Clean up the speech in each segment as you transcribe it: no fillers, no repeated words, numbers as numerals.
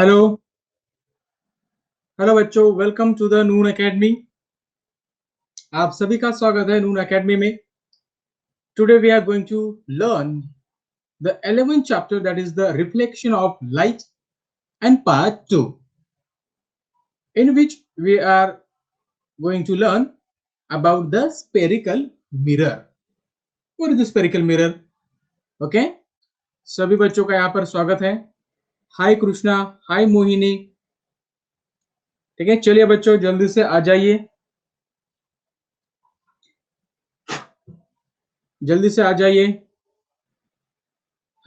Hello hello बच्चों, welcome to the Noon academy. आप सभी का स्वागत है नून एकेडमी में। Today we are going to learn the 11th chapter, that is the reflection of light and part 2, in which we are going to learn about the spherical mirror. What is the spherical mirror? Okay, सभी बच्चों का यहाँ पर स्वागत है। हाय कृष्णा, हाय मोहिनी। ठीक है, चलिए बच्चों जल्दी से आ जाइए, जल्दी से आ जाइए।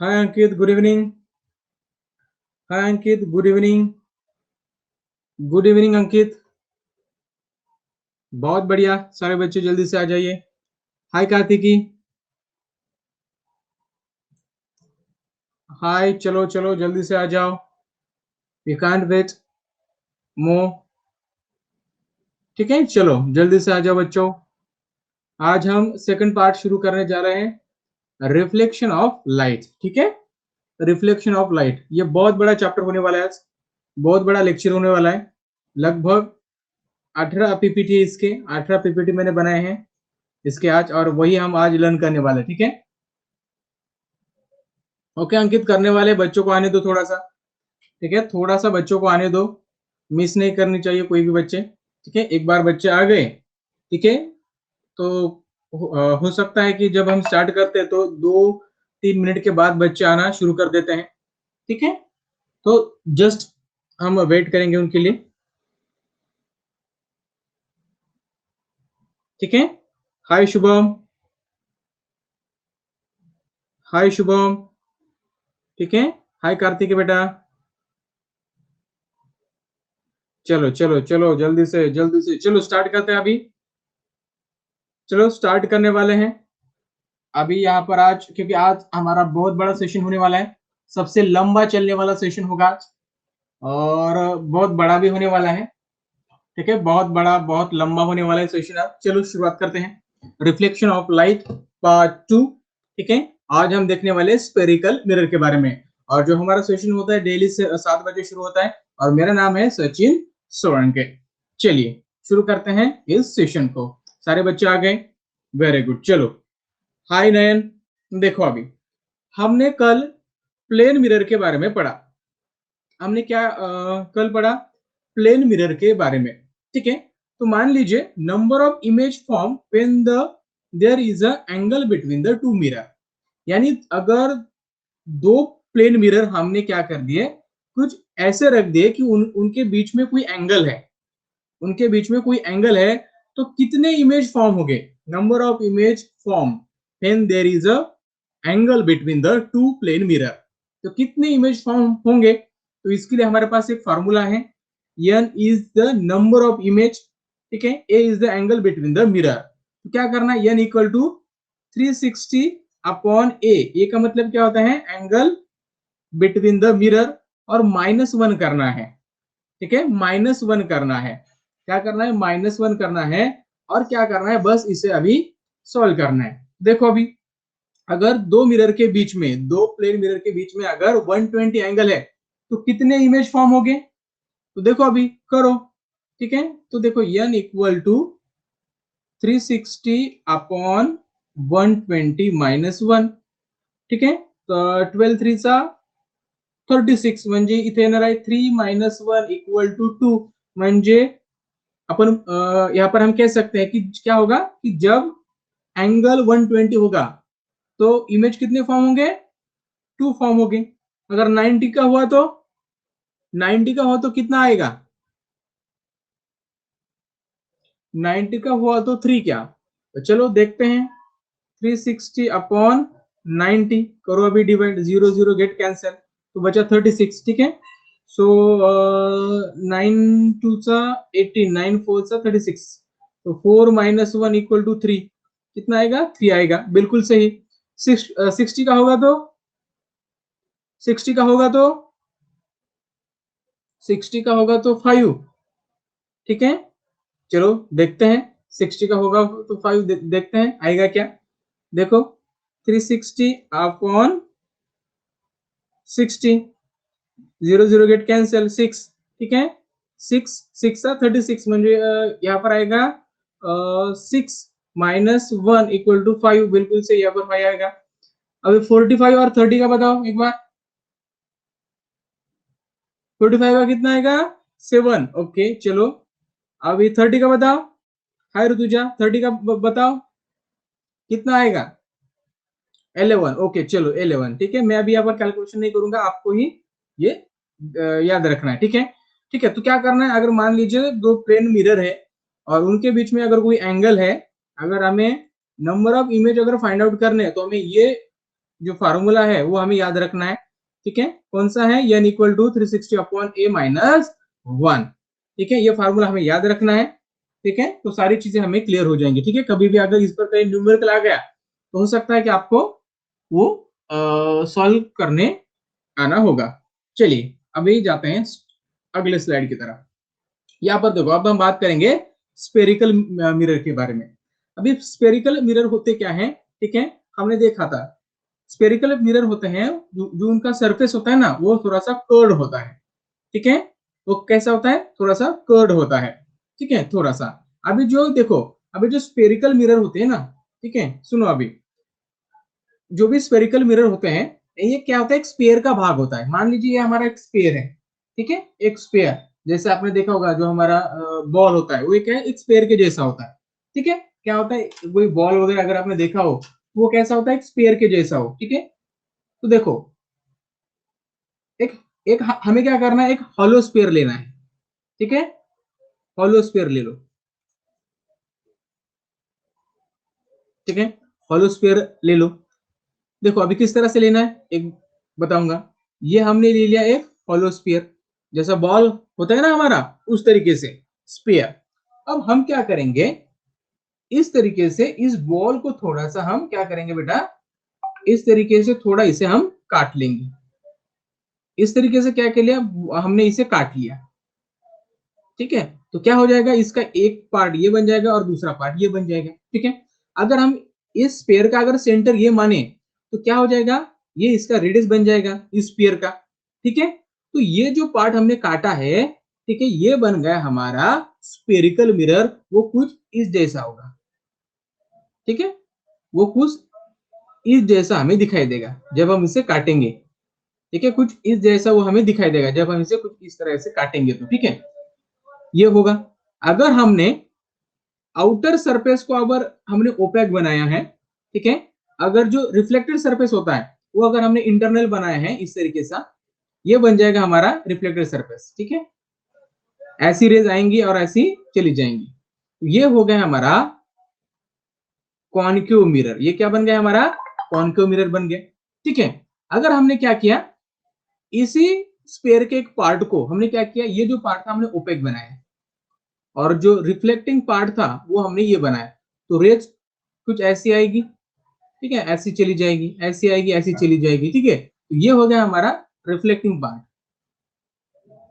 हाय अंकित, गुड इवनिंग। हाय अंकित, गुड इवनिंग। गुड इवनिंग अंकित, बहुत बढ़िया। सारे बच्चे जल्दी से आ जाइए। हाय कार्तिकी, हाय। चलो चलो जल्दी से आ जाओ, वी कांट वेट मोर। ठीक है, चलो जल्दी से आ जाओ बच्चों। आज हम सेकंड पार्ट शुरू करने जा रहे हैं, रिफ्लेक्शन ऑफ लाइट। ठीक है, रिफ्लेक्शन ऑफ लाइट, ये बहुत बड़ा चैप्टर होने वाला है आज, बहुत बड़ा लेक्चर होने वाला है। लगभग 18 पीपीटी, इसके 18 पीपीटी मैंने बनाए हैं इसके आज, और वही हम आज लर्न करने वाले। ठीक है, ओके अंकित, करने वाले बच्चों को आने दो थोड़ा सा। ठीक है, थोड़ा सा बच्चों को आने दो, मिस नहीं करनी चाहिए कोई भी बच्चे। ठीक है, एक बार बच्चे आ गए, ठीक है, तो हो सकता है कि जब हम स्टार्ट करते हैं तो 2-3 मिनट के बाद बच्चे आना शुरू कर देते हैं। ठीक है, तो जस्ट हम वेट करेंगे उनके लिए। ठीक है, हाय शुभम, हाय शुभम। ठीक है, हाय कार्तिक बेटा। चलो चलो चलो जल्दी से चलो स्टार्ट करते हैं अभी। चलो स्टार्ट करने वाले हैं अभी यहाँ पर आज, क्योंकि आज हमारा बहुत बड़ा सेशन होने वाला है, सबसे लंबा चलने वाला सेशन होगा आज, और बहुत बड़ा भी होने वाला है। ठीक है, बहुत बड़ा बहुत लंबा होने वाला है सेशन आज। चलो शुरुआत करते हैं, रिफ्लेक्शन ऑफ लाइट पार्ट 2। ठीक है, आज हम देखने वाले स्पेरिकल मिरर के बारे में, और जो हमारा सेशन होता है डेली से 7 बजे शुरू होता है, और मेरा नाम है सचिन सोलंके। चलिए शुरू करते हैं इस सेशन को। सारे बच्चे आ गए, वेरी गुड। चलो हाय नयन, देखो अभी हमने कल प्लेन मिरर के बारे में पढ़ा। हमने क्या कल पढ़ा? प्लेन मिरर के बारे में। ठीक है, तो मान लीजिए number of image form when there is a angle between the two mirror, यानी अगर दो प्लेन मिरर हमने क्या कर दिए, कुछ ऐसे रख दिए कि उनके बीच में कोई एंगल है, उनके बीच में कोई एंगल है, तो कितने इमेज फॉर्म हो गए? Number of image form when there is a angle between the two plane mirror, तो कितने इमेज फॉर्म होंगे? तो इसके लिए हमारे पास एक फार्मूला है, n is the number of image. ठीक है, a is the angle between the mirror. तो क्या करना है, n equal to 360 upon a का मतलब क्या होता है? एंगल बिटवीन द मिरर, और -1 करना है। ठीक है, -1 करना है। क्या करना है? -1 करना है। और क्या करना है? बस इसे अभी सॉल्व करना है। देखो अभी अगर दो मिरर के बीच में, दो प्लेन मिरर के बीच में अगर 120 एंगल है, तो कितने इमेज फॉर्म हो गए? तो देखो अभी करो। ठीक है, तो देखो n इक्वल टू 360 अपॉन 120 -1। ठीक है, तो 12 3 सा 36, म्हणजे इथे येणार आहे 3 - 1 इक्वल टू 2। म्हणजे अपन यहाँ पर हम कह सकते हैं कि क्या होगा कि जब एंगल 120 होगा तो इमेज कितने फॉर्म होंगे? 2 फॉर्म होंगे। अगर 90 का हुआ तो 90 का हुआ तो कितना आएगा? 90 का हुआ तो 3 क्या? तो चलो देखते हैं, 360 अपॉन 90 करो अभी डिवाइड, 0 0 गेट कैंसिल, तो बचा 36। ठीक है, सो 9 2 सा 18, 9 4 सा 36, तो 4 - 1 इक्वल टू 3। कितना आएगा? 3 आएगा, बिल्कुल सही। 60 का होगा तो 60 का होगा तो 60 का होगा तो 5। ठीक है, चलो देखते हैं, 60 का होगा तो 5 देखते हैं आएगा क्या। देखो 360 अपॉन 60, 0 0 गेट कॅन्सल 6, ठीक आहे. 6 6 36 म्हणजे यहाँ पर आएगा 6 माइनस 1 इक्वल टू 5, बिल्कुल से यहाँ पर 5 आएगा. अभी 45 और 30 का बताओ एक बार. 45 का कितना आएगा 7. ओके चलो अभी 30 का बताओ. हाय ऋतुजा 30 का बताओ कितना आएगा 11. ओके चलो 11, ठीक है. मैं अभी यहाँ पर कैलकुलेशन नहीं करूंगा, आपको ही ये याद रखना है, ठीक है. ठीक है, तो क्या करना है, अगर मान लीजिए दो प्लेन मिरर है और उनके बीच में अगर कोई एंगल है, अगर हमें नंबर ऑफ इमेज अगर फाइंड आउट करने हैं तो हमें ये जो फार्मूला है वो हमें याद रखना है, ठीक है. कौन सा है, n equal to 360 upon a minus 1, ठीक है. ये फार्मूला हमें याद रखना है, ठीक है. तो सारी चीजें हमें क्लियर हो जाएंगी, ठीक है. कभी भी अगर इस पर कहीं न्यूमेरिकल आ गया तो हो सकता है कि आपको वो सॉल्व करने आना होगा. चलिए अभी जाते हैं अगले स्लाइड की तरफ. यहाँ पर देखो अब हम बात करेंगे स्पेरिकल मिरर के बारे में. अभी स्पेरिकल मिरर होते क्या है, ठीक है. हमने देखा था स्पेरिकल मिरर होते हैं जो उनका सरफेस होता है ना वो थोड़ा सा कर्ड होता है, ठीक है. वो कैसा होता है, थोड़ा सा कर्ड होता है, ठीक है, थोड़ा सा. अभी जो देखो अभी जो स्पेरिकल मिरर होते हैं ना, ठीक है, सुनो अभी जो भी स्पेरिकल मिरर होते हैं ये क्या होता है, एक स्पेयर का भाग होता है. मान लीजिए ये हमारा एक स्पेयर है, ठीक है, एक स्पेयर. जैसे आपने देखा होगा जो हमारा बॉल होता है वो क्या है, एक स्पेयर के जैसा होता है, ठीक है. क्या होता है, कोई बॉल वगैरह अगर आपने देखा हो वो कैसा होता है, एक स्पेयर के जैसा हो, ठीक है. तो देखो एक एक हमें क्या करना है, एक हॉलो स्पेयर लेना है, ठीक है. हॉलो स्पेयर ले लो, ठीक है. हॉलो स्पेयर ले लो. देखो अभी किस तरह से लेना है एक बताऊंगा. ये हमने ले लिया एक हॉलो स्फीयर, जैसा बॉल होता है ना हमारा उस तरीके से स्फीयर. अब हम क्या करेंगे, इस तरीके से इस बॉल को थोड़ा सा हम क्या करेंगे बेटा, इस तरीके से थोड़ा इसे हम काट लेंगे. इस तरीके से क्या कर लिया, हमने इसे काट लिया, ठीक है. तो क्या हो जाएगा, इसका एक पार्ट ये बन जाएगा और दूसरा पार्ट ये बन जाएगा, ठीक है. अगर हम इस पेयर का अगर सेंटर ये माने तो क्या हो जाएगा, ये इसका रेडियस बन जाएगा इस पेयर का, ठीक है. तो ये जो पार्ट हमने काटा है, ठीक है, ये बन गया हमारा स्पेरिकल मिरर. वो कुछ इस जैसा होगा, ठीक है. वो कुछ इस जैसा हमें दिखाई देगा जब हम इसे काटेंगे, ठीक है. कुछ इस जैसा वो हमें दिखाई देगा जब हम इसे कुछ इस तरह से काटेंगे तो, ठीक है. ये होगा. अगर हमने आउटर सरफेस को अगर हमने ओपेक बनाया है, ठीक है, अगर जो रिफ्लेक्टेड सरफेस होता है वो अगर हमने इंटरनल बनाया है इस तरीके से, ये बन जाएगा हमारा रिफ्लेक्टेड सरफेस, ठीक है. ऐसी रेज आएंगी और ऐसी चली जाएंगी. ये हो गया हमारा कॉन्केव मिरर. ये क्या बन गया हमारा, कॉन्केव मिरर बन गया, ठीक है. अगर हमने क्या किया, इसी स्पेयर के एक पार्ट को हमने क्या किया, ये जो पार्ट था हमने ओपेक बनाया और जो रिफ्लेक्टिंग पार्ट था वो हमने ये बनाया. तो रेज कुछ ऐसी आएगी, ठीक है, ऐसी चली जाएगी, ऐसी आएगी, ऐसी चली जाएगी, ठीक है. तो ये हो गया हमारा रिफ्लेक्टिंग पार्ट,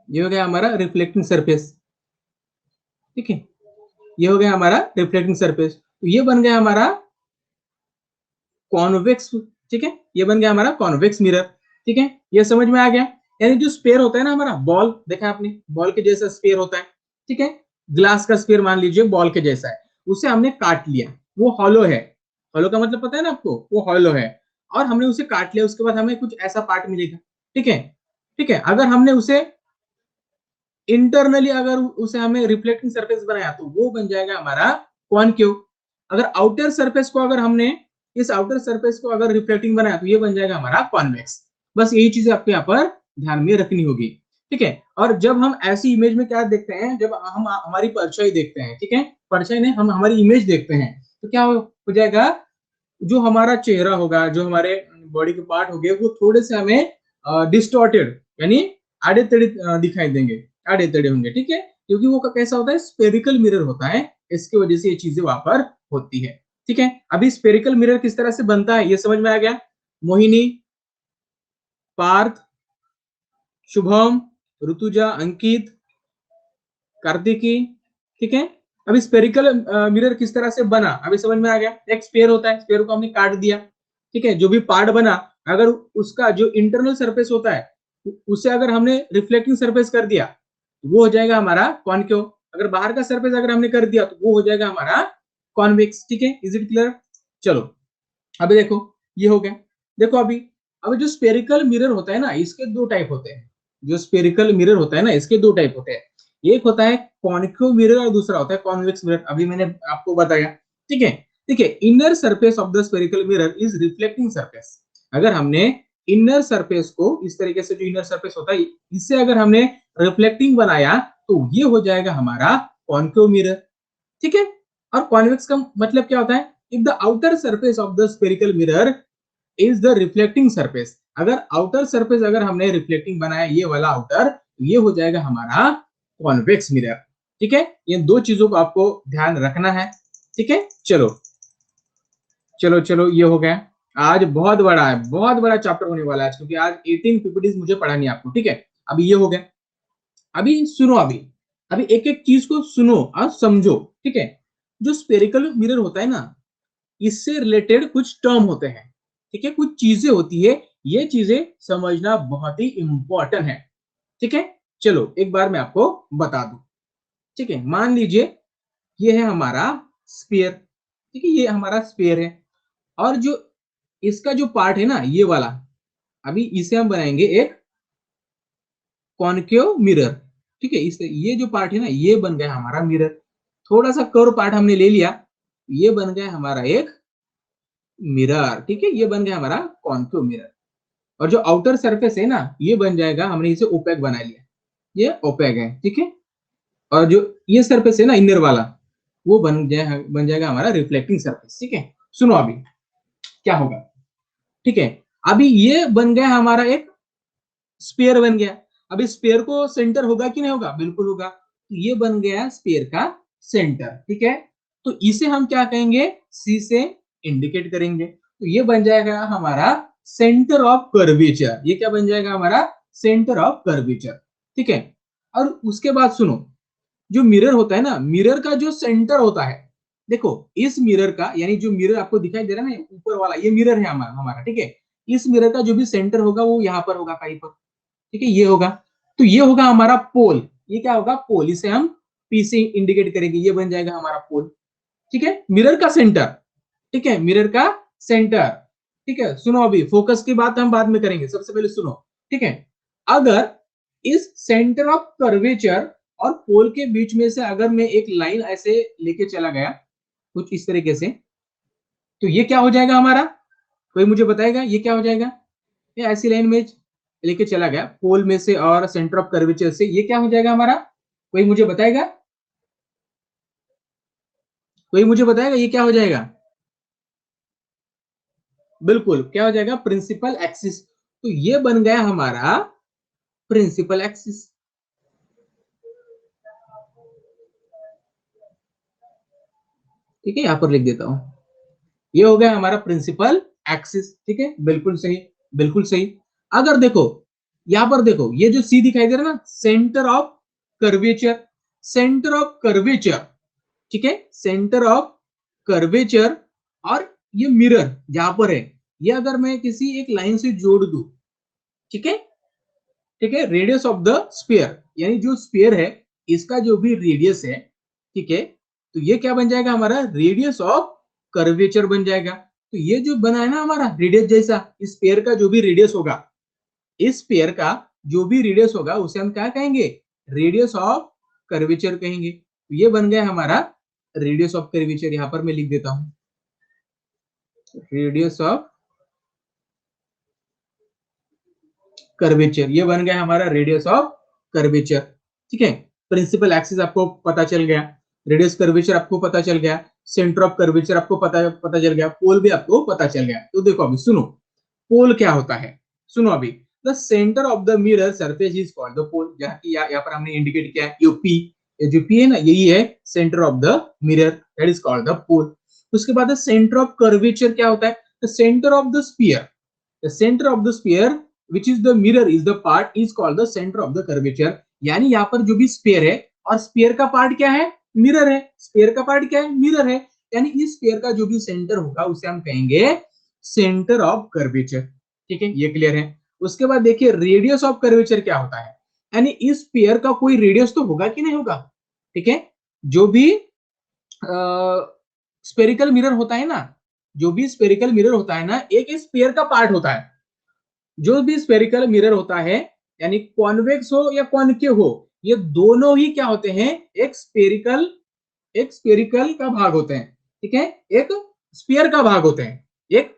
ये हो गया हमारा रिफ्लेक्टिंग सरफेस, ठीक है. ये हो गया हमारा रिफ्लेक्टिंग सरफेस. तो ये बन गया हमारा कॉन्वेक्स, ठीक है. ये बन गया हमारा कॉन्वेक्स मिरर, ठीक है. ये समझ में आ गया. यानी जो स्पेयर होता है ना हमारा बॉल, देखा आपने बॉल के जैसा स्पेयर होता है, ठीक है. ग्लास का स्पेयर मान लीजिए बॉल के जैसा है, उसे हमने काट लिया, वो हॉलो है. हॉलो का मतलब पता है ना आपको, वो हॉलो है. और हमने उसे काट लिया, उसके बाद हमें कुछ ऐसा पार्ट मिलेगा, ठीक है. ठीक है, अगर हमने उसे इंटरनली अगर उसे हमें रिफ्लेक्टिंग सरफेस बनाया तो वो बन जाएगा हमारा कॉनकेव. अगर आउटर सरफेस को अगर हमने इस आउटर सरफेस को अगर रिफ्लेक्टिंग बनाया तो ये बन जाएगा हमारा कॉन्वेक्स. बस यही चीजें आपको यहाँ पर ध्यान में रखनी होगी, ठीक है. और जब हम ऐसी इमेज में क्या देखते हैं, जब हम हमारी परछाई देखते हैं, ठीक है, परछाई नहीं हम हमारी इमेज देखते हैं, तो क्या हो जाएगा, जो हमारा चेहरा होगा, जो हमारे बॉडी के पार्ट हो गए वो थोड़े से हमें डिस्टॉर्टेड यानी आड़े तेड़े दिखाई देंगे, आड़े तेड़े होंगे, ठीक है. क्योंकि वो कैसा होता है, स्पेरिकल मिरर होता है, इसकी वजह से ये चीजें वहां पर होती है, ठीक है. अभी स्पेरिकल मिरर किस तरह से बनता है ये समझ में आ गया. मोहिनी, पार्थ, शुभम, ऋतुजा, अंकित, कार्तिकी, ठीक है. अभी स्पेरिकल मिरर किस तरह से बना अभी समझ में आ गया. एक स्पेयर होता है, स्पेयर को हमने काट दिया, ठीक है. जो भी पार्ट बना अगर उसका जो इंटरनल सरफेस होता है उसे अगर हमने रिफ्लेक्टिंग सरफेस कर दिया वो हो जाएगा हमारा कॉनकेव। अगर बाहर का सरफेस अगर हमने कर दिया तो वो हो जाएगा हमारा कॉन्वेक्स। ठीक है, इज इट क्लियर? चलो अभी देखो, ये हो गया। देखो अभी जो स्पेरिकल मिरर होता है ना, इसके दो टाइप होते हैं। जो स्पेरिकल मिरर होता है ना, इसके दो टाइप होते हैं। एक होता है कॉन्केव मिरर और दूसरा होता है कॉन्वेक्स मिरर। अभी मैंने आपको बताया। ठीक है, देखिए, inner surface of the spherical mirror is reflecting surface. अगर हमने इनर सरफेस को इस तरीके से, जो इनर सरफेस होता है इससे अगर हमने रिफ्लेक्टिंग बनाया तो ये हो जाएगा हमारा कॉन्केव मिरर। ठीक है, और कॉन्वेक्स का मतलब क्या होता है? If the outer surface of the spherical mirror is the reflecting surface. अगर आउटर सरफेस अगर हमने रिफ्लेक्टिंग बनाया ये वाला आउटर, तो ये हो जाएगा हमारा कॉन्वेक्स मिरर। ठीक है, ये दो चीजों को आपको ध्यान रखना है। ठीक है, चलो चलो चलो, ये हो गया। आज बहुत बड़ा है, बहुत बड़ा चैप्टर होने वाला है आज, क्योंकि आज 18 पीपीटीज मुझे पढ़ानी है आपको। ठीक है, अभी ये हो गया। अभी सुनो, अभी अभी एक एक चीज को सुनो और समझो। ठीक है, जो स्पेरिकल मिरर होता है ना, इससे रिलेटेड कुछ टर्म होते हैं। ठीक है, कुछ चीजें होती है, ये चीजें समझना बहुत ही इंपॉर्टेंट है। ठीक है, चलो एक बार मैं आपको बता दूं। ठीक है, मान लीजिए ये है हमारा स्फीयर। ठीक है, ये हमारा स्फीयर है, और जो इसका जो पार्ट है ना ये वाला, अभी इसे हम बनाएंगे एक कॉनकेव मिरर। ठीक है, इस ये जो पार्ट है ना ये बन गया हमारा मिरर। थोड़ा सा कर्व पार्ट हमने ले लिया, ये बन गया हमारा एक मिरर। ठीक है, ये बन गया हमारा कॉनकेव मिरर। और जो आउटर सरफेस है ना ये बन जाएगा, हमने इसे ओपेक बना लिया, ये ओपेक है। ठीक है, और जो ये सरफेस है ना इनर वाला, वो बन जाएगा हमारा रिफ्लेक्टिंग सरफेस। ठीक है, सुनो अभी क्या होगा। ठीक है, अभी ये बन गया हमारा एक स्पेयर बन गया। अब इस स्पेयर को सेंटर होगा कि नहीं होगा? बिल्कुल होगा। तो ये बन गया स्पेयर का सेंटर। ठीक है, तो इसे हम क्या कहेंगे? सी से इंडिकेट करेंगे, तो ये बन जाएगा हमारा सेंटर ऑफ कर्वेचर। ये क्या बन जाएगा? हमारा सेंटर ऑफ कर्वेचर। ठीक है, और उसके बाद सुनो, जो मिरर होता है ना, मिरर का जो सेंटर होता है, देखो इस मिरर का, यानी जो मिरर आपको दिखाई दे रहा है ना ऊपर वाला, ये मिरर है हमारा। ठीक है, इस मिरर का जो भी सेंटर होगा वो यहाँ पर होगा कहीं पर। ठीक है, ये होगा, तो ये होगा हमारा पोल। ये क्या होगा? पोल। इसे हम पी से इंडिकेट करेंगे, ये बन जाएगा हमारा पोल। ठीक है, मिरर का सेंटर। ठीक है, मिरर का सेंटर। ठीक है, सुनो अभी फोकस की बात हम बाद में करेंगे, सबसे पहले सुनो। ठीक है, अगर इस सेंटर ऑफ कर्वेचर और पोल के बीच में से अगर मैं एक लाइन ऐसे लेके चला गया कुछ इस तरीके से, तो ये क्या हो जाएगा हमारा? कोई मुझे बताएगा ये क्या हो जाएगा? ये ऐसी लाइन में लेके चला गया पोल में से और सेंटर ऑफ कर्वेचर से, ये क्या हो जाएगा हमारा? कोई मुझे बताएगा? कोई मुझे बताएगा ये क्या हो जाएगा? बिल्कुल, क्या हो जाएगा? Principal axis. तो ये बन गया हमारा प्रिंसिपल एक्सिस। ठीक है, यहां पर लिख देता हूं, ये हो गया हमारा प्रिंसिपल एक्सिस। ठीक है, बिल्कुल सही, बिल्कुल सही। अगर देखो यहां पर देखो, ये जो सी दिखाई दे रहा है ना, centre of curvature, centre of curvature. ठीक है, सेंटर ऑफ कर्वेचर, और ये मिरर जहां पर है, ये अगर मैं किसी एक लाइन से जोड़ दूं, ठीक है, ठीक है, रेडियस ऑफ द स्फीयर, यानी जो स्फीयर है इसका जो भी रेडियस है, ठीक है, तो ये क्या बन जाएगा हमारा? रेडियस ऑफ कर्वेचर बन जाएगा। तो ये जो बना है ना हमारा रेडियस जैसा, इस स्फीयर का जो भी रेडियस होगा, इस स्फीयर का जो भी रेडियस होगा उसे हम क्या कहेंगे? रेडियस ऑफ कर्वेचर कहेंगे। तो ये बन गया हमारा रेडियस ऑफ कर्वेचर। यहां पर मैं लिख देता हूं रेडियस ऑफ कर्वेचर, ये बन गया हमारा रेडियस ऑफ कर्वेचर। ठीक है, प्रिंसिपल एक्सिस आपको पता चल गया, रेडियस कर्वेचर आपको पता चल गया, सेंटर ऑफ कर्वेचर आपको पता चल गया, पोल भी आपको पता चल गया। तो देखो अभी सुनो, पोल क्या होता है? सुनो अभी, the centre of the mirror surface is called the pole. जहां की यहाँ पर हमने इंडिकेट किया है यूपी, ये जो पी है ना यही है centre of the mirror, that is called the pole. उसके बाद सेंटर ऑफ कर्वेचर क्या होता है? The centre of the sphere, the center of the sphere which is the mirror is the part is called the center of the curvature। यानी यहाँ पर जो भी स्फीयर है, और स्फीयर का पार्ट क्या है? मिरर है। स्फीयर का पार्ट क्या है? मिरर है। यानी इस स्फीयर का जो भी सेंटर होगा उसे हम कहेंगे सेंटर ऑफ कर्वेचर। ठीक है, ये क्लियर है। उसके बाद देखिए रेडियस ऑफ कर्वेचर क्या होता है, यानी इस पेयर का कोई रेडियस तो होगा कि नहीं होगा, ठीक है। जो भी स्पेरिकल मिरर होता है ना, जो भी स्पेरिकल मिरर होता है ना, एक स्पेयर का पार्ट होता है। जो भी स्पेरिकल मिरर होता है, यानी कॉन्वेक्स हो या कॉनकेव हो, ये दोनों ही क्या होते हैं, एक स्पेरिकल का भाग होते हैं, ठीक है, एक स्पेयर का भाग होते हैं, एक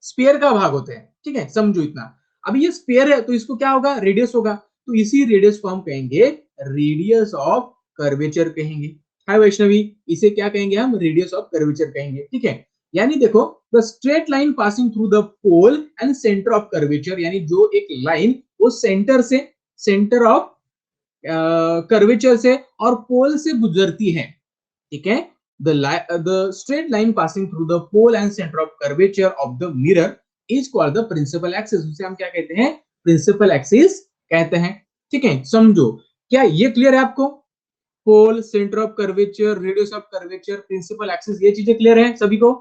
स्पेयर का भाग होते हैं, ठीक है, समझो इतना। अब ये स्पेयर है तो इसको क्या होगा, रेडियस होगा, तो इसी रेडियस को हम कहेंगे रेडियस ऑफ कर्वेचर कहेंगे। हाय वैष्णवी, इसे क्या कहेंगे हम, रेडियस ऑफ कर्वेचर कहेंगे, ठीक है। यानी देखो, the straight line passing through the pole and centre of curvature, यानी जो एक लाइन वो सेंटर ऑफ कर्वेचर से और पोल से गुजरती है, ठीक है। The straight line passing through the pole and center of curvature of the mirror is called the principal axis, उसे हम क्या कहते हैं, प्रिंसिपल एक्सिस कहते हैं, ठीक है। समझो, क्या ये क्लियर है आपको, pole, centre of curvature, radius of curvature, principal axis, ये चीजें क्लियर है सभी को।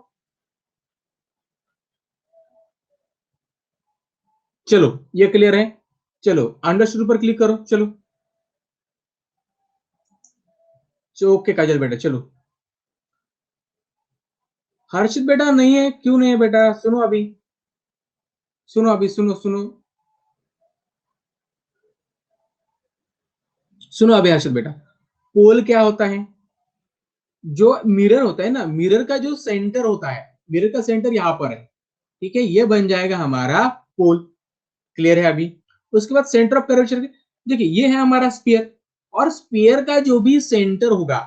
चलो ये क्लियर है, चलो अंडरस्टूड पर क्लिक करो, चलो ओके काजल बेटा, चलो हर्षित बेटा नहीं है, क्यों नहीं है बेटा, सुनो अभी, सुनो अभी, सुनो सुनो सुनो अभी हर्षित बेटा, पोल क्या होता है, जो मिरर होता है ना, मिरर का जो सेंटर होता है, मिरर का सेंटर यहां पर है, ठीक है, ये बन जाएगा हमारा पोल, क्लियर है अभी। उसके बाद सेंटर ऑफ कर्वेचर, देखिए ये है हमारा स्पीयर, और स्पीयर का जो भी सेंटर होगा,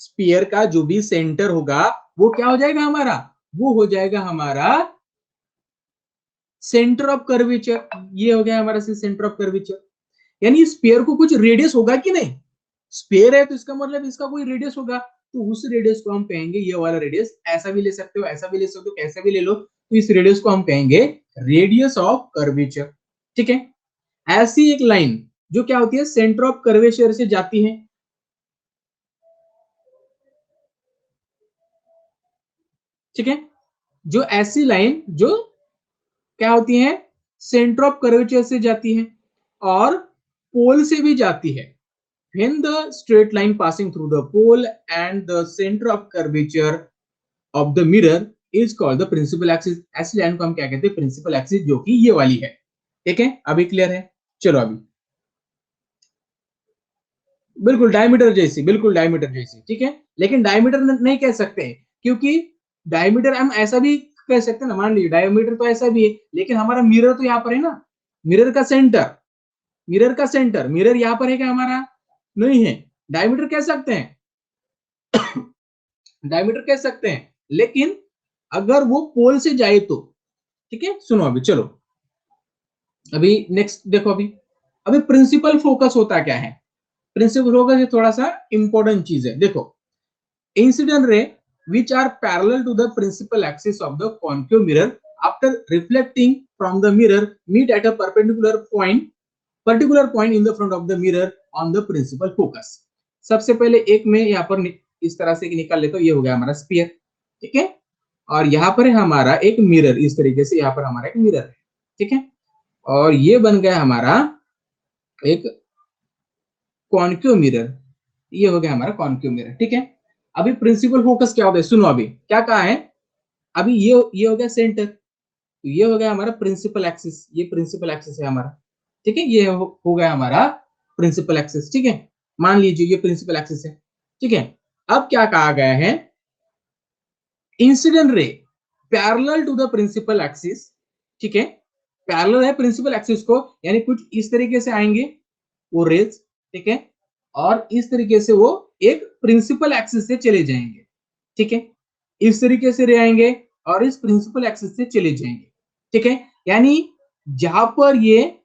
स्पीयर का जो भी सेंटर होगा वो क्या हो जाएगा हमारा, वो हो जाएगा हमारा सेंटर ऑफ कर्वेचर, ये हो गया हमारा सेंटर ऑफ कर्वेचर। यानी स्पेयर को कुछ रेडियस होगा कि नहीं, स्पेयर है तो इसका मतलब इसका कोई रेडियस होगा, तो उस रेडियस को हम कहेंगे, ये वाला रेडियस, ऐसा भी ले सकते हो, ऐसा भी ले सकते हो, कैसा भी ले लो, तो इस रेडियस को हम कहेंगे रेडियस ऑफ कर्वेचर, ठीक है। ऐसी एक लाइन जो क्या होती है, सेंटर ऑफ कर्वेचर से जाती है, ठीक है, जो ऐसी लाइन जो क्या होती है, सेंटर ऑफ कर्वेचर से जाती है और पोल से भी जाती है। When the straight line passing through the pole and the center of curvature of the mirror is called the principal axis, ऐसी लाइन को हम क्या कहते हैं, प्रिंसिपल एक्सिस, जो कि ये वाली है, ठीक है, अभी क्लियर है। चलो अभी बिल्कुल डायमीटर जैसी, बिल्कुल डायमीटर जैसी, ठीक है, लेकिन डायमीटर नहीं कह सकते हैं, क्योंकि डायमीटर हम ऐसा भी कह सकते हैं ना, मान लीजिए डायमीटर तो ऐसा भी है, लेकिन हमारा मिरर तो यहाँ पर है ना, मिरर का सेंटर, मिरर का सेंटर, मिरर यहाँ पर है क्या हमारा, नहीं है, डायमीटर कह सकते हैं, डायमीटर कह सकते हैं, लेकिन अगर वो पोल से जाए तो, ठीक है। सुनो अभी, चलो अभी नेक्स्ट देखो, अभी प्रिंसिपल फोकस होता क्या है, प्रिंसिपल फोकस ये थोड़ा सा इंपॉर्टेंट चीज है, देखो, incident ray which are parallel to the principal axis of the concave mirror after reflecting from the mirror meet at a particular point in the front of the mirror on the principal focus। सबसे पहले एक में यहाँ पर इस तरह से निकाल लेते, तो ये हो गया हमारा स्पीयर, ठीक है, और यहाँ पर है हमारा एक मिरर, इस तरीके से यहाँ पर हमारा एक मिरर है, ठीक है, और ये बन गया हमारा एक कॉन्केव मिरर, ये हो गया हमारा कॉन्केव मिरर, ठीक है। अभी प्रिंसिपल फोकस क्या होता है, सुनो अभी क्या कहा है, अभी ये हो गया सेंटर, तो ये हो गया हमारा प्रिंसिपल एक्सिस, ये प्रिंसिपल एक्सिस है हमारा, ठीक है, ये हो गया हमारा प्रिंसिपल एक्सिस, ठीक है, मान लीजिए ये प्रिंसिपल एक्सिस है, ठीक है। अब क्या कहा गया है, incident ray parallel to the principal axis, ठीक है, पैरेलल है प्रिंसिपल एक्सिस को, यानी कुछ इस तरीके से आएंगे वो रेज, ठीक है, और इस तरीके से वो एक प्रिंसिपल एक्सिस से चले जाएंगे, ठीक है, इस तरीके से रे आएंगे और इस प्रिंसिपल एक्सिस से चले जाएंगे, ठीक है। यानी जहां पर ये,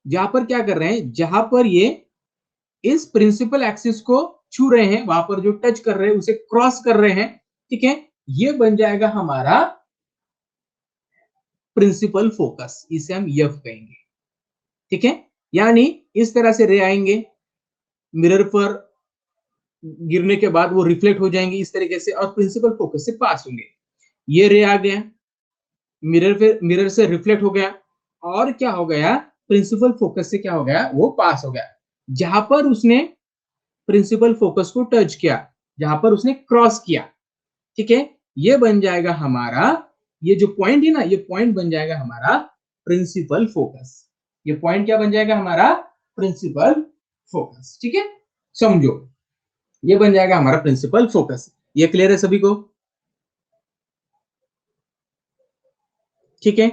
जहां पर क्या कर रहे हैं, जहां पर ये इस प्रिंसिपल एक्सिस को छू रहे हैं, वहां पर जो टच कर रहे हैं उसे क्रॉस कर रहे हैं, ठीक है, ये बन जाएगा हमारा प्रिंसिपल फोकस, इसे हम एफ कहेंगे, ठीक है। यानी इस तरह से रे आएंगे, मिरर पर गिरने के बाद वो रिफ्लेक्ट हो जाएंगे इस तरीके से और प्रिंसिपल फोकस से पास होंगे, ये रे आ गया, मिरर से रिफ्लेक्ट हो गया और क्या हो गया, प्रिंसिपल फोकस से क्या हो गया, वो पास हो गया। जहां पर उसने प्रिंसिपल फोकस को टच किया, जहां पर उसने क्रॉस किया, ठीक है, ये बन जाएगा हमारा, ये जो पॉइंट है ना, ये पॉइंट बन जाएगा हमारा प्रिंसिपल फोकस। ये पॉइंट क्या बन जाएगा हमारा, प्रिंसिपल फोकस। ठीक है, समझो, ये बन जाएगा हमारा प्रिंसिपल फोकस। ये क्लियर है सभी को? ठीक है,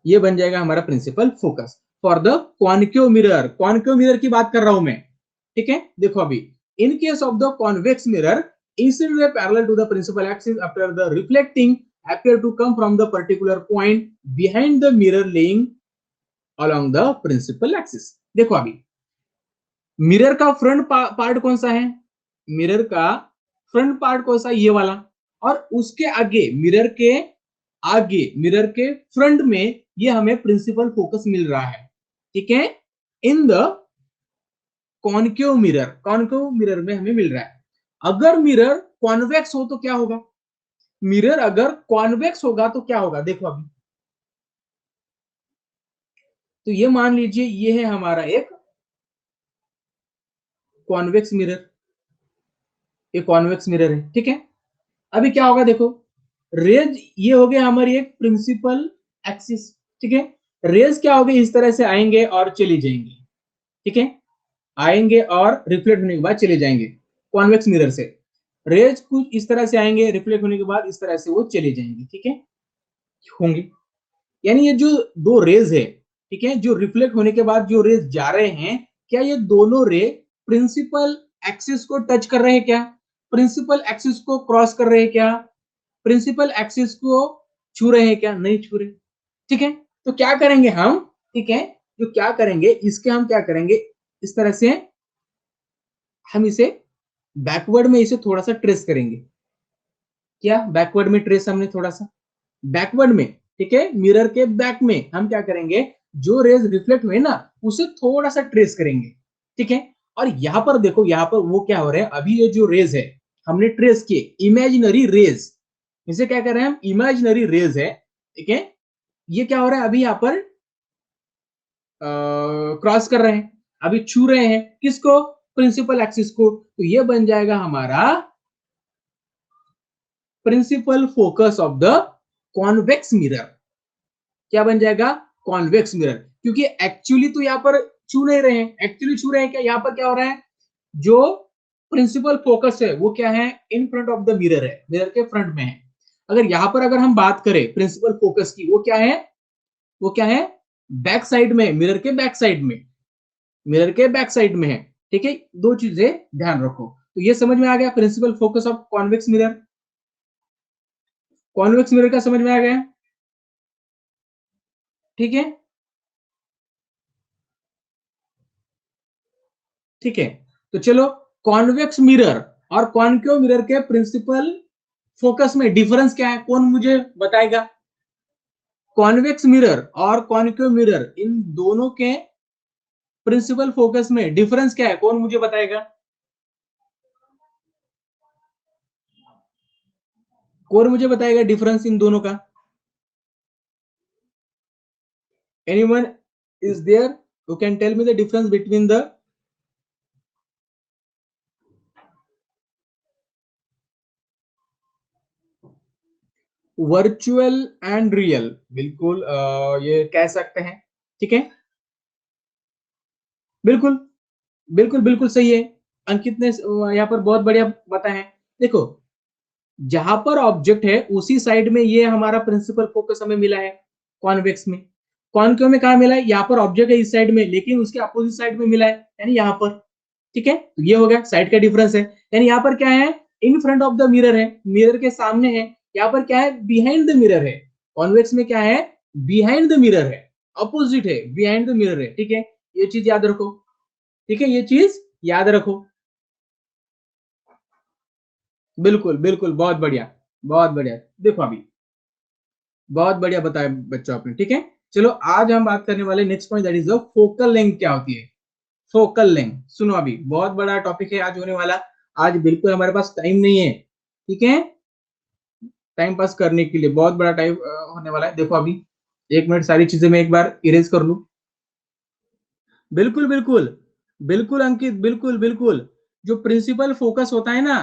ये बन जाएगा हमारा principal focus for the concave mirror. Concave mirror की बात कर रहा हूं मैं, ठीक है। देखो अभी, in case of the convex mirror, incident ray parallel to the principal axis after the reflecting appear to come from the particular point behind the mirror laying along the principal axis। देखो अभी, mirror का front part कौन सा है, mirror का front part कौन सा, ये वाला, और उसके आगे मिरर के आगे, मिरर के फ्रंट में ये हमें प्रिंसिपल फोकस मिल रहा है। ठीक है, in the concave mirror, concave mirror में हमें मिल रहा है। अगर मिरर कॉन्वेक्स हो तो क्या होगा, मिरर अगर कॉन्वेक्स होगा तो क्या होगा, देखो अभी, तो ये मान लीजिए ये है हमारा एक कॉन्वेक्स मिरर, ये कॉन्वेक्स मिरर है। ठीक है, अभी क्या होगा देखो, रेज ये हो गया हमारी एक प्रिंसिपल एक्सिस। ठीक है, रेज क्या होगी, इस तरह से आएंगे और चले जाएंगे। ठीक है, आएंगे और रिफ्लेक्ट होने के बाद चले जाएंगे। कॉन्वेक्स मिरर से रेज कुछ इस तरह से आएंगे, रिफ्लेक्ट होने के बाद इस तरह से वो चले जाएंगे। ठीक है, होंगे, यानी ये जो दो रेज है, ठीक है, जो रिफ्लेक्ट होने के बाद जो रेज जा रहे हैं, क्या ये दोनों रे प्रिंसिपल एक्सिस को टच कर रहे हैं क्या, प्रिंसिपल एक्सिस को क्रॉस कर रहे हैं क्या, प्रिंसिपल एक्सिस को छू रहे हैं क्या, नहीं छू रहे। ठीक है, तो क्या करेंगे हम, ठीक है, जो क्या करेंगे इसके, हम क्या करेंगे, इस तरह से हम इसे बैकवर्ड में इसे थोड़ा सा ट्रेस करेंगे। क्या बैकवर्ड में ट्रेस, हमने थोड़ा सा बैकवर्ड में, ठीक है, मिरर के बैक में हम क्या करेंगे, जो रेज रिफ्लेक्ट हुए ना उसे थोड़ा सा ट्रेस करेंगे। ठीक है, और यहां पर देखो, यहां पर वो क्या हो रहे हैं, अभी ये जो रेज है हमने ट्रेस किए, इमेजिनरी रेज, इसे क्या कर रहे हैं हम, इमेजिनरी रेज है। ठीक है, ये क्या हो रहा है, अभी यहां पर क्रॉस कर रहे हैं, अभी छू रहे हैं किसको, प्रिंसिपल एक्सिस को, तो ये बन जाएगा हमारा principal focus of the convex mirror. क्या बन जाएगा, कॉन्वेक्स मिरर, क्योंकि एक्चुअली तो यहां पर छू नहीं रहे हैं, एक्चुअली छू रहे हैं क्या, यहां पर क्या हो रहा है, जो प्रिंसिपल फोकस है वो क्या है, in front of the mirror है, मिरर के फ्रंट में है। अगर यहां पर अगर हम बात करें प्रिंसिपल फोकस की, वो क्या है, वो क्या है, बैक साइड में, मिरर के बैक साइड में, मिरर के बैक साइड में है। ठीक है, दो चीजें ध्यान रखो, तो ये समझ में आ गया principal focus of convex mirror, convex mirror का समझ में आ गया। ठीक है, ठीक है, तो चलो, कॉन्वेक्स मिरर और कॉन्केव मिरर के प्रिंसिपल फोकस में डिफरेंस क्या है, कौन मुझे बताएगा, कॉन्वेक्स मिरर और कॉन्केव मिरर, इन दोनों के प्रिंसिपल फोकस में डिफरेंस क्या है, कौन मुझे बताएगा, कौन मुझे बताएगा डिफरेंस इन दोनों का, anyone is there who can tell me the difference between the virtual and real, बिल्कुल ये कह सकते हैं। ठीक है, बिल्कुल, बिल्कुल बिल्कुल सही है, अंकित ने यहाँ पर बहुत बढ़िया बताया है। देखो, जहां पर ऑब्जेक्ट है उसी साइड में ये हमारा प्रिंसिपल फोकस हमें मिला है, कॉन्वेक्स में। कॉन्केव में कहा मिला है, यहाँ पर ऑब्जेक्ट है इस साइड में, लेकिन उसके अपोजिट साइड में मिला है, यानी यहाँ पर। ठीक है, तो ये हो गया साइड का डिफरेंस है, यानी यहाँ पर क्या है, in front of the mirror है, मिरर के सामने है, यहाँ पर क्या है, बिहाइंड द मिरर है। कॉन्वेक्स में क्या है, बिहाइंड द मिरर है, अपोजिट है, बिहाइंड द मिरर है। ठीक है, ये चीज याद रखो, ठीक है, ये चीज याद रखो, बिल्कुल बिल्कुल, बहुत बढ़िया, बहुत बढ़िया। देखो अभी, बहुत बढ़िया बताया बच्चों आपने। ठीक है, चलो आज हम बात करने वाले next point, that is the focal length क्या होती है। फोकल लेंथ, सुनो अभी, बहुत बड़ा टॉपिक है आज होने वाला, आज बिल्कुल हमारे पास टाइम नहीं है। ठीक है, टाइम पास करने के लिए बहुत बड़ा टाइम होने वाला है। देखो अभी, एक मिनट, सारी चीजें मैं एक बार इरेज कर लूं। बिल्कुल बिल्कुल बिल्कुल अंकित, बिल्कुल बिल्कुल। जो प्रिंसिपल फोकस होता है ना,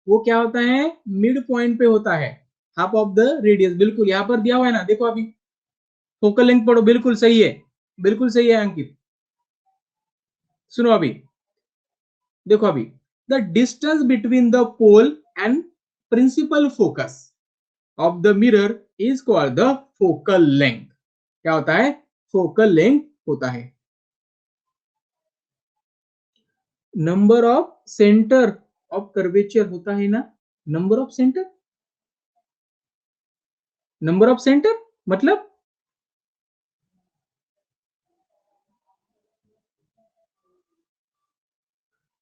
वो क्या होता है, मिड पॉइंट पे होता है, हाफ ऑफ द रेडियस। बिल्कुल यहाँ पर दिया हुआ है ना, देखो अभी फोकल लेंथ पढ़ो, बिल्कुल सही है, बिल्कुल सही है अंकित। सुनो अभी, देखो अभी, the distance between the pole and principal focus of the mirror is called the focal length. क्या होता है, फोकल लेंथ होता है। Number of centre of curvature होता है ना, number of centre, number of centre मतलब,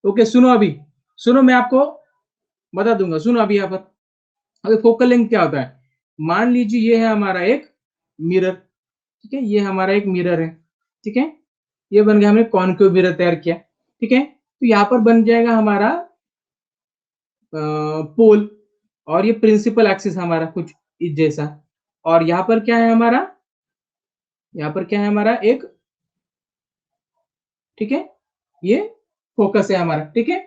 ओके सुनो अभी, सुनो मैं आपको बता दूंगा, सुनो अभी यहाँ पर। अभी फोकल लेंथ क्या होता है, मान लीजिए ये है हमारा एक मिरर, ठीक है, ये हमारा एक मिरर है, ठीक है, ये बन गया, हमने कॉनकेव मिरर तैयार किया, ठीक है, तो यहाँ पर बन जाएगा हमारा पोल, और ये प्रिंसिपल एक्सिस हमारा कुछ इस जैसा, और यहाँ पर क्या है हमारा, यहाँ पर क्या है हमारा एक, ठीक है, ये फोकस है हमारा, ठीक है,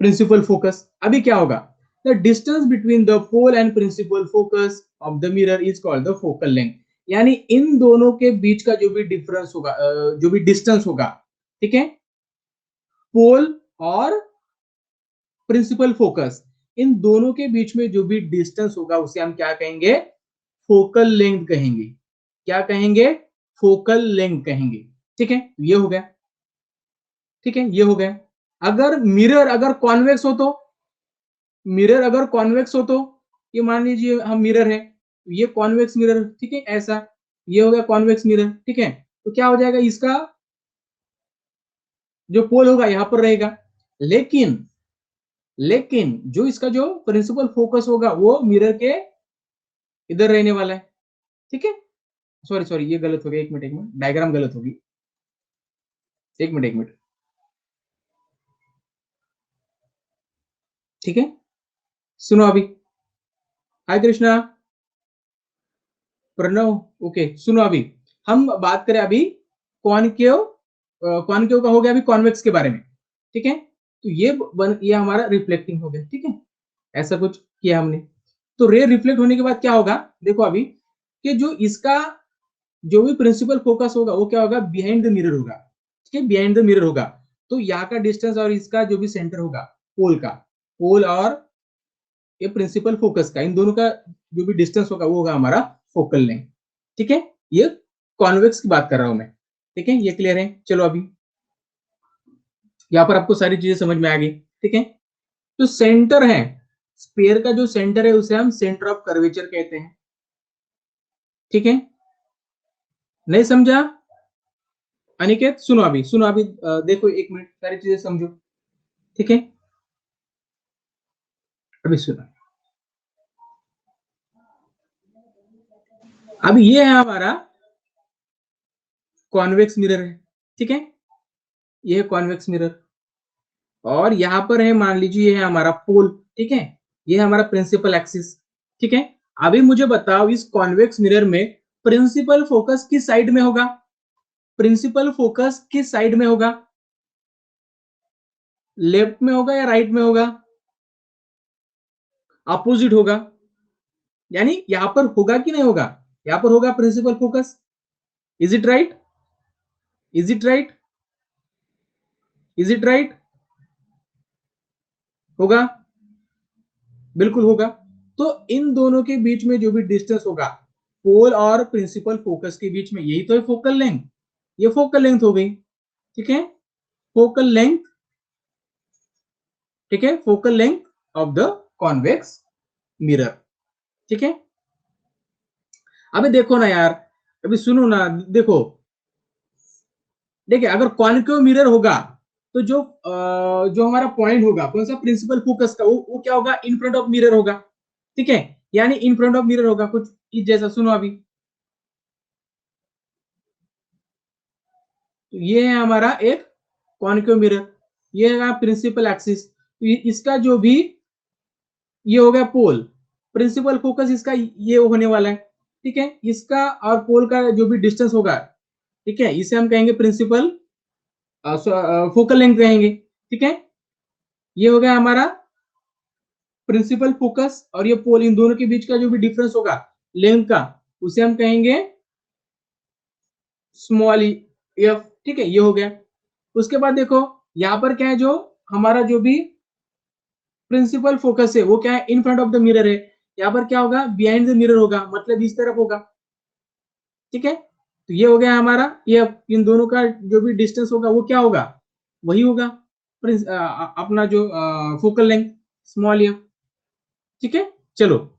प्रिंसिपल फोकस। अभी क्या होगा, the distance between the pole and principal focus of the mirror is called the focal length. यानी इन दोनों के बीच का जो भी डिफरेंस होगा, जो भी डिस्टेंस होगा, ठीक है, पोल और प्रिंसिपल फोकस, इन दोनों के बीच में जो भी डिस्टेंस होगा उसे हम क्या कहेंगे, फोकल लेंथ कहेंगे। क्या कहेंगे, फोकल लेंथ कहेंगे, ठीक है, ये हो गया, ठीक है, ये हो गया। अगर मिरर अगर कॉन्वेक्स हो तो, मिरर अगर कॉन्वेक्स हो तो, ये मान लीजिए हम मिरर है, ये कॉन्वेक्स मिरर, ठीक है, ऐसा, ये हो गया कॉन्वेक्स मिरर, ठीक है, तो क्या हो जाएगा, इसका जो पोल होगा यहां पर रहेगा, लेकिन लेकिन जो इसका जो प्रिंसिपल फोकस होगा वो मिरर के इधर रहने वाला है, ठीक है, सॉरी सॉरी ये गलत हो गया, एक मिनट डायग्राम गलत होगी, एक मिनट, ठीक है, सुनो अभी, हाय कृष्णा, प्रणव, ओके, सुनो अभी, हम बात करें अभी कॉनकेव, कॉनकेव का हो गया, अभी कॉन्वेक्स के बारे में, ठीक है, तो ये हमारा रिफ्लेक्टिंग हो गया, ठीक है, ऐसा कुछ किया हमने। तो रे रिफ्लेक्ट होने के बाद क्या होगा, देखो अभी, कि जो इसका जो भी प्रिंसिपल फोकस होगा वो क्या होगा, बिहाइंड द मिरर होगा, ठीक है, बिहाइंड द मिरर होगा, तो यहाँ का डिस्टेंस और इसका जो भी सेंटर होगा, पोल का, पोल और ये प्रिंसिपल फोकस का, इन दोनों का जो भी डिस्टेंस होगा वो होगा हमारा फोकल लेंथ, ठीक है, ये कॉन्वेक्स की बात कर रहा हूं मैं, ठीक है, ये क्लियर है। चलो अभी यहाँ पर आपको सारी चीजें समझ में आ गई, ठीक है, तो सेंटर है, स्पेयर का जो सेंटर है उसे हम सेंटर ऑफ कर्वेचर कहते हैं, ठीक है, नहीं समझा अनिकेत, सुनो अभी, सुनो अभी, देखो एक मिनट, सारी चीजें समझो, ठीक है, अभी सुनो, अभी ये है हमारा कॉन्वेक्स मिरर है, ठीक है, ये है कॉन्वेक्स मिरर, और यहां पर है, मान लीजिए ये है हमारा पोल, ठीक है, ये है हमारा प्रिंसिपल एक्सिस, ठीक है। अभी मुझे बताओ, इस कॉन्वेक्स मिरर में प्रिंसिपल फोकस किस साइड में होगा, प्रिंसिपल फोकस किस साइड में होगा, लेफ्ट में होगा या राइट में होगा, अपोजिट होगा, यानी यहां पर होगा कि नहीं होगा, यहां पर होगा principal focus, is it right, is it right, is it right, होगा, बिल्कुल होगा। तो इन दोनों के बीच में जो भी डिस्टेंस होगा, पोल और प्रिंसिपल फोकस के बीच में, यही तो है फोकल लेंथ, ये फोकल लेंथ हो गई, ठीक है, फोकल लेंथ, ठीक है, focal length of the convex mirror, ठीक है। अभी देखो ना यार, अभी सुनो ना, देखो, देखिए अगर कॉन्केव मिरर होगा तो जो हमारा पॉइंट होगा कौन सा, प्रिंसिपल फोकस का, वो क्या होगा, इन फ्रंट ऑफ मिरर होगा, ठीक है, यानी इन फ्रंट ऑफ मिरर होगा कुछ इस जैसा, सुनो अभी, तो ये है हमारा एक कॉन्केव मिरर, ये है प्रिंसिपल एक्सिस, तो इसका जो भी ये हो गया पोल, प्रिंसिपल फोकस इसका ये होने वाला है, ठीक है, इसका और पोल का जो भी डिस्टेंस होगा, ठीक है, इसे हम कहेंगे प्रिंसिपल फोकल लेंथ कहेंगे। ठीक है, ये हो गया हमारा प्रिंसिपल फोकस, और ये पोल, इन दोनों के बीच का जो भी डिफरेंस होगा लेंथ का, उसे हम कहेंगे स्मॉल एफ। ठीक है, ये हो गया। उसके बाद देखो यहां पर क्या है, जो हमारा जो भी प्रिंसिपल फोकस है वो क्या है, in front of the mirror है। यहाँ पर क्या होगा, बिहाइंड द मिरर होगा, मतलब इस तरफ होगा। ठीक है, तो ये हो गया हमारा, ये इन दोनों का जो भी डिस्टेंस होगा वो क्या होगा, वही होगा अपना जो फोकल लेंथ, स्मॉल एफ। ठीक है, चलो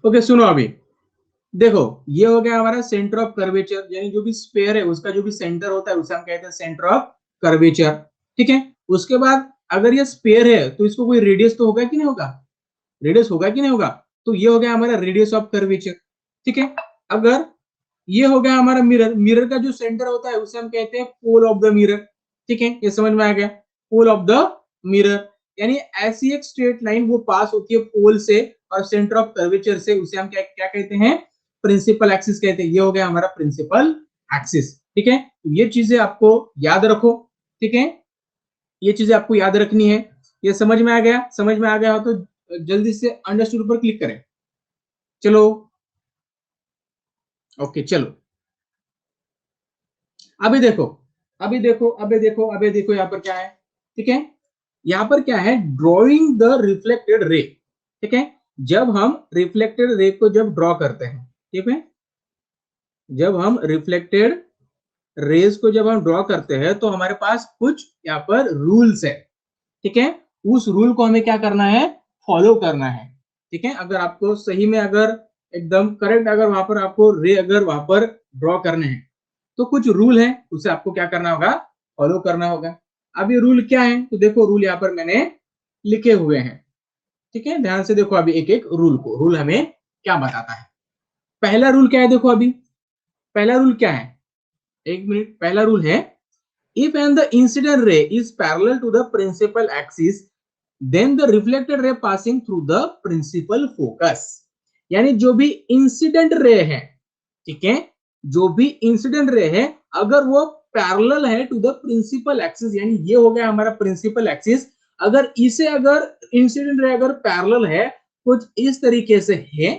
ओके, सुनो अभी देखो, ये हो गया हमारा सेंटर ऑफ कर्वेचर, यानी जो भी स्फीयर है उसका जो भी सेंटर होता है उसे हम कहते हैं सेंटर ऑफ कर्वेचर। ठीक है, उसके बाद अगर ये स्फीयर है तो इसको कोई रेडियस तो होगा कि नहीं होगा, रेडियस होगा कि नहीं होगा, तो ये हो गया हमारा रेडियस ऑफ कर्वेचर। ठीक है, अगर ये हो गया हमारा मिरर, मिरर का जो सेंटर होता है उसे हम कहते हैं पोल ऑफ द मिरर। ठीक है, ये समझ में आ गया, पोल ऑफ द मिरर, यानी ऐसी एक स्ट्रेट लाइन वो पास होती है पोल से और सेंटर ऑफ कर्वेचर से, उसे हम क्या क्या कहते हैं, प्रिंसिपल एक्सिस कहते हैं। ये हो गया हमारा प्रिंसिपल एक्सिस। ठीक है, ये चीजें आपको याद रखो। ठीक है, ये चीजें आपको याद रखनी है। ये समझ में आ गया, समझ में आ गया हो तो जल्दी से अंडरस्टूड पर क्लिक करें। चलो ओके, चलो अभी देखो, अभी देखो, अभी देखो, अभी देखो यहाँ पर क्या है। ठीक है, यहाँ पर क्या है, ड्रॉइंग द रिफ्लेक्टेड रे। ठीक है, जब हम रिफ्लेक्टेड रे को जब ड्रॉ करते हैं, ठीक है, जब हम रिफ्लेक्टेड रेज को जब हम ड्रॉ करते हैं तो हमारे पास कुछ यहाँ पर रूल्स है। ठीक है, उस रूल को हमें क्या करना है, फॉलो करना है। ठीक है, अगर आपको सही में अगर एकदम करेक्ट अगर वहां पर आपको रे अगर वहां पर ड्रॉ करने हैं तो कुछ रूल है, उसे आपको क्या करना होगा, फॉलो करना होगा। अब ये रूल क्या है, तो देखो रूल यहाँ पर मैंने लिखे हुए हैं। ठीक है, ध्यान से देखो अभी एक एक रूल को, रूल हमें क्या बताता है। पहला रूल क्या है, देखो अभी पहला रूल क्या है, एक मिनट, पहला रूल है, if and the incident ray is parallel to the principal axis then the reflected ray passing through the principal focus। यानी जो भी इंसिडेंट रे है, ठीक है, जो भी इंसिडेंट रे है अगर वो पैरेलल है टू द प्रिंसिपल एक्सिस, यानी ये हो गया हमारा प्रिंसिपल एक्सिस, अगर इसे अगर इंसिडेंट रे अगर पैरेलल है कुछ इस तरीके से है,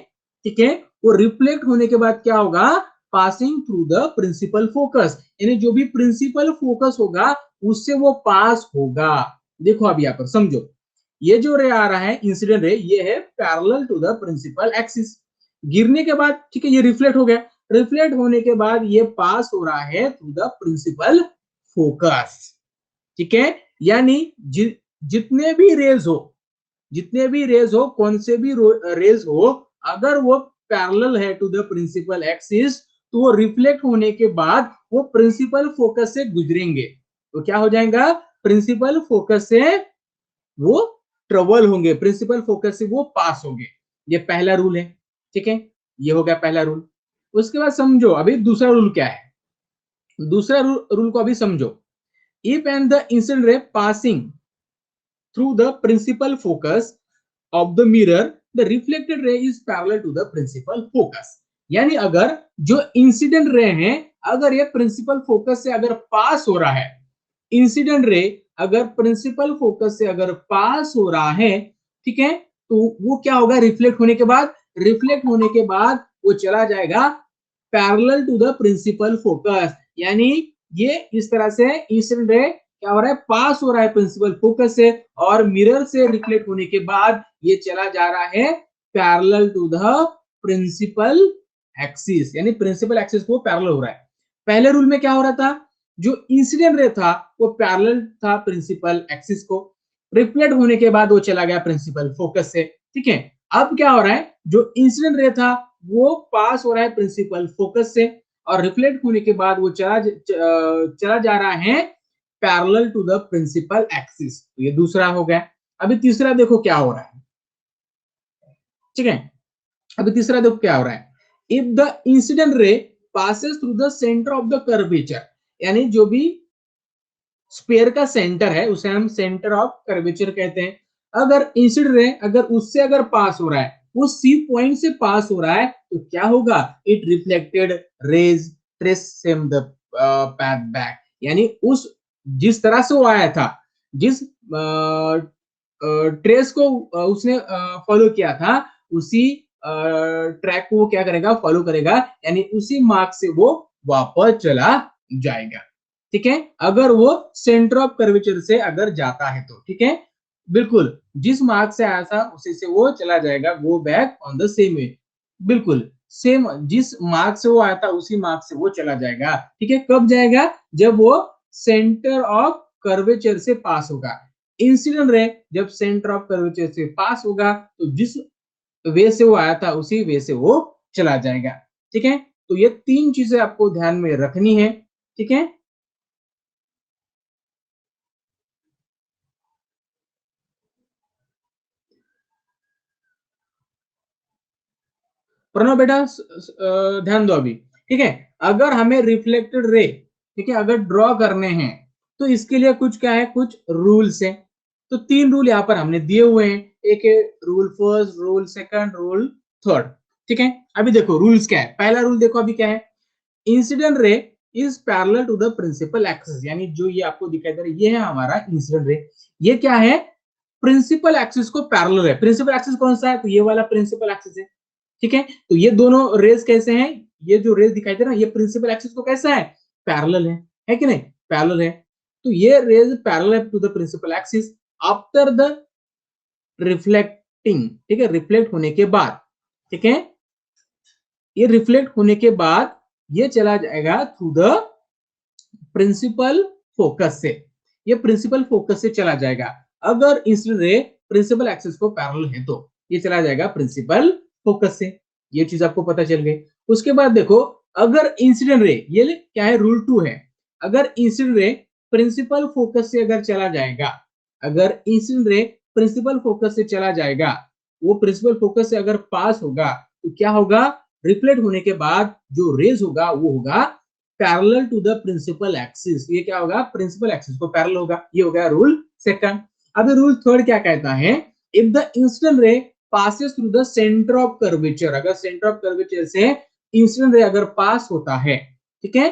ठीक है, वो रिफ्लेक्ट होने के बाद क्या होगा, passing through the principal focus, यानी जो भी प्रिंसिपल फोकस होगा उससे वो पास होगा। देखो अब यहाँ पर समझो, ये जो रे आ रहा है इंसिडेंट रे, ये है parallel to the principal axis, गिरने के बाद ठीक है ये रिफ्लेक्ट हो गया, रिफ्लेक्ट होने के बाद ये पास हो रहा है थ्रू द प्रिंसिपल फोकस। ठीक है, यानी जितने भी रेज हो, जितने भी रेज हो, कौन से भी रेज हो, अगर वो पैरेलल है टू द प्रिंसिपल एक्सिस तो वो रिफ्लेक्ट होने के बाद वो प्रिंसिपल फोकस से गुजरेंगे, तो क्या हो जाएगा, प्रिंसिपल फोकस से वो ट्रेवल होंगे, प्रिंसिपल फोकस से वो पास होंगे। ये पहला रूल है। ठीक है, ये हो गया पहला रूल। उसके बाद समझो अभी दूसरा रूल क्या है, दूसरा रूल को अभी समझो, if and the incident ray passing through the principal focus of the mirror the reflected ray is parallel to the principal focus। यानी अगर जो इंसिडेंट रे है अगर ये प्रिंसिपल फोकस से अगर पास हो रहा है, इंसिडेंट रे अगर प्रिंसिपल फोकस से अगर पास हो रहा है, ठीक है, तो वो क्या होगा, रिफ्लेक्ट होने के बाद, रिफ्लेक्ट होने के बाद वो चला जाएगा parallel to the principal focus, यानी ये इस तरह से इंसिडेंट रे क्या हो रहा है, पास हो रहा है प्रिंसिपल फोकस से, और मिरर से रिफ्लेक्ट होने के बाद ये चला जा रहा है parallel to the principal axis, यानी प्रिंसिपल एक्सिस को पैरेलल हो रहा है। पहले रूल में क्या हो रहा था, जो इंसिडेंट रे था वो पैरेलल था प्रिंसिपल एक्सिस को, रिफ्लेक्ट होने के बाद वो चला गया प्रिंसिपल फोकस से। ठीक है, अब क्या हो रहा है, जो इंसिडेंट रे था वो पास हो रहा है प्रिंसिपल फोकस से, और रिफ्लेक्ट होने के बाद वो चला जा रहा है parallel to the principal axis. ये दूसरा हो गया। अभी तीसरा देखो क्या हो रहा है। ठीक है, अभी तीसरा देखो क्या हो रहा है, if the incident ray passes through the centre of the curvature, यानी जो भी स्फीयर का सेंटर है उसे हम सेंटर ऑफ कर्वेचर कहते हैं। अगर इंसिडेंट रे अगर उससे अगर पास हो रहा है, उस सी पॉइंट से पास हो रहा है, तो क्या होगा, it reflected raise trace same the path back, यानी उस जिस तरह से वो आया था, जिस ट्रेस को उसने फॉलो किया था, उसी ट्रैक को वो क्या करेगा, फॉलो करेगा, यानी उसी मार्ग से वो वापस चला जाएगा। ठीक है, अगर वो सेंटर ऑफ कर्वेचर से अगर जाता है तो, ठीक है, बिल्कुल जिस मार्ग से आया था उसी से वो चला जाएगा, go back on the same way, बिल्कुल सेम जिस मार्ग से वो आया था उसी मार्ग से वो चला जाएगा। ठीक है, कब जाएगा, जब वो सेंटर ऑफ कर्वेचर से पास होगा। इंसिडेंट रे जब सेंटर ऑफ कर्वेचर से पास होगा तो जिस वे से वो आया था उसी वे से वो चला जाएगा। ठीक है, तो ये तीन चीजें आपको ध्यान में रखनी है। ठीक है, प्रणव बेटा ध्यान दो अभी। ठीक है, अगर हमें रिफ्लेक्टेड रे, ठीक है, अगर ड्रॉ करने हैं तो इसके लिए कुछ क्या है, कुछ रूल्स है। तो तीन रूल यहाँ पर हमने दिए हुए हैं, एक है rule first, rule second, rule third. ठीक है, अभी देखो रूल्स क्या है। पहला रूल देखो अभी क्या है, incident ray is parallel to the principal axis, यानी जो ये आपको दिखाई दे रहा है ये है हमारा इंसिडेंट रे। ये क्या है, प्रिंसिपल एक्सिस को पैरेलल है। प्रिंसिपल एक्सिस कौन सा है, तो ये वाला प्रिंसिपल एक्सिस है। ठीक है, तो ये दोनों रेज कैसे हैं, ये जो रेज दिखाई दे रहा है ये प्रिंसिपल एक्सिस को कैसा है, पैरेलल है कि नहीं, पैरेलल है। तो ये rays parallel to the principal axis after the reflecting, ठीक है, रिफ्लेक्ट होने के बाद, ठीक है, ये रिफ्लेक्ट होने के बाद ये चला जाएगा थ्रू द प्रिंसिपल फोकस से, ये प्रिंसिपल फोकस से चला जाएगा। अगर इंसिडेंट रे प्रिंसिपल एक्सिस को पैरेलल है तो ये चला जाएगा प्रिंसिपल फोकस से। ये चीज आपको पता चल गई। उसके बाद देखो, अगर इंसिडेंट रे, ये क्या है, रूल 2 है, अगर इंसिडेंट रे प्रिंसिपल फोकस से अगर चला जाएगा, अगर इंसिडेंट रे प्रिंसिपल फोकस से चला जाएगा, वो प्रिंसिपल फोकस से अगर पास होगा तो क्या होगा, रिफ्लेक्ट होने के बाद जो रेज होगा वो होगा parallel to the principal axis. ये क्या होगा, प्रिंसिपल एक्सिस को पैरेलल होगा। ये हो गया रूल सेकंड। अब रूल थर्ड क्या कहता है, if the incident ray passes through the centre of curvature, अगर सेंटर ऑफ कर्वेचर से इंसिडेंट रे अगर पास होता है, ठीक है,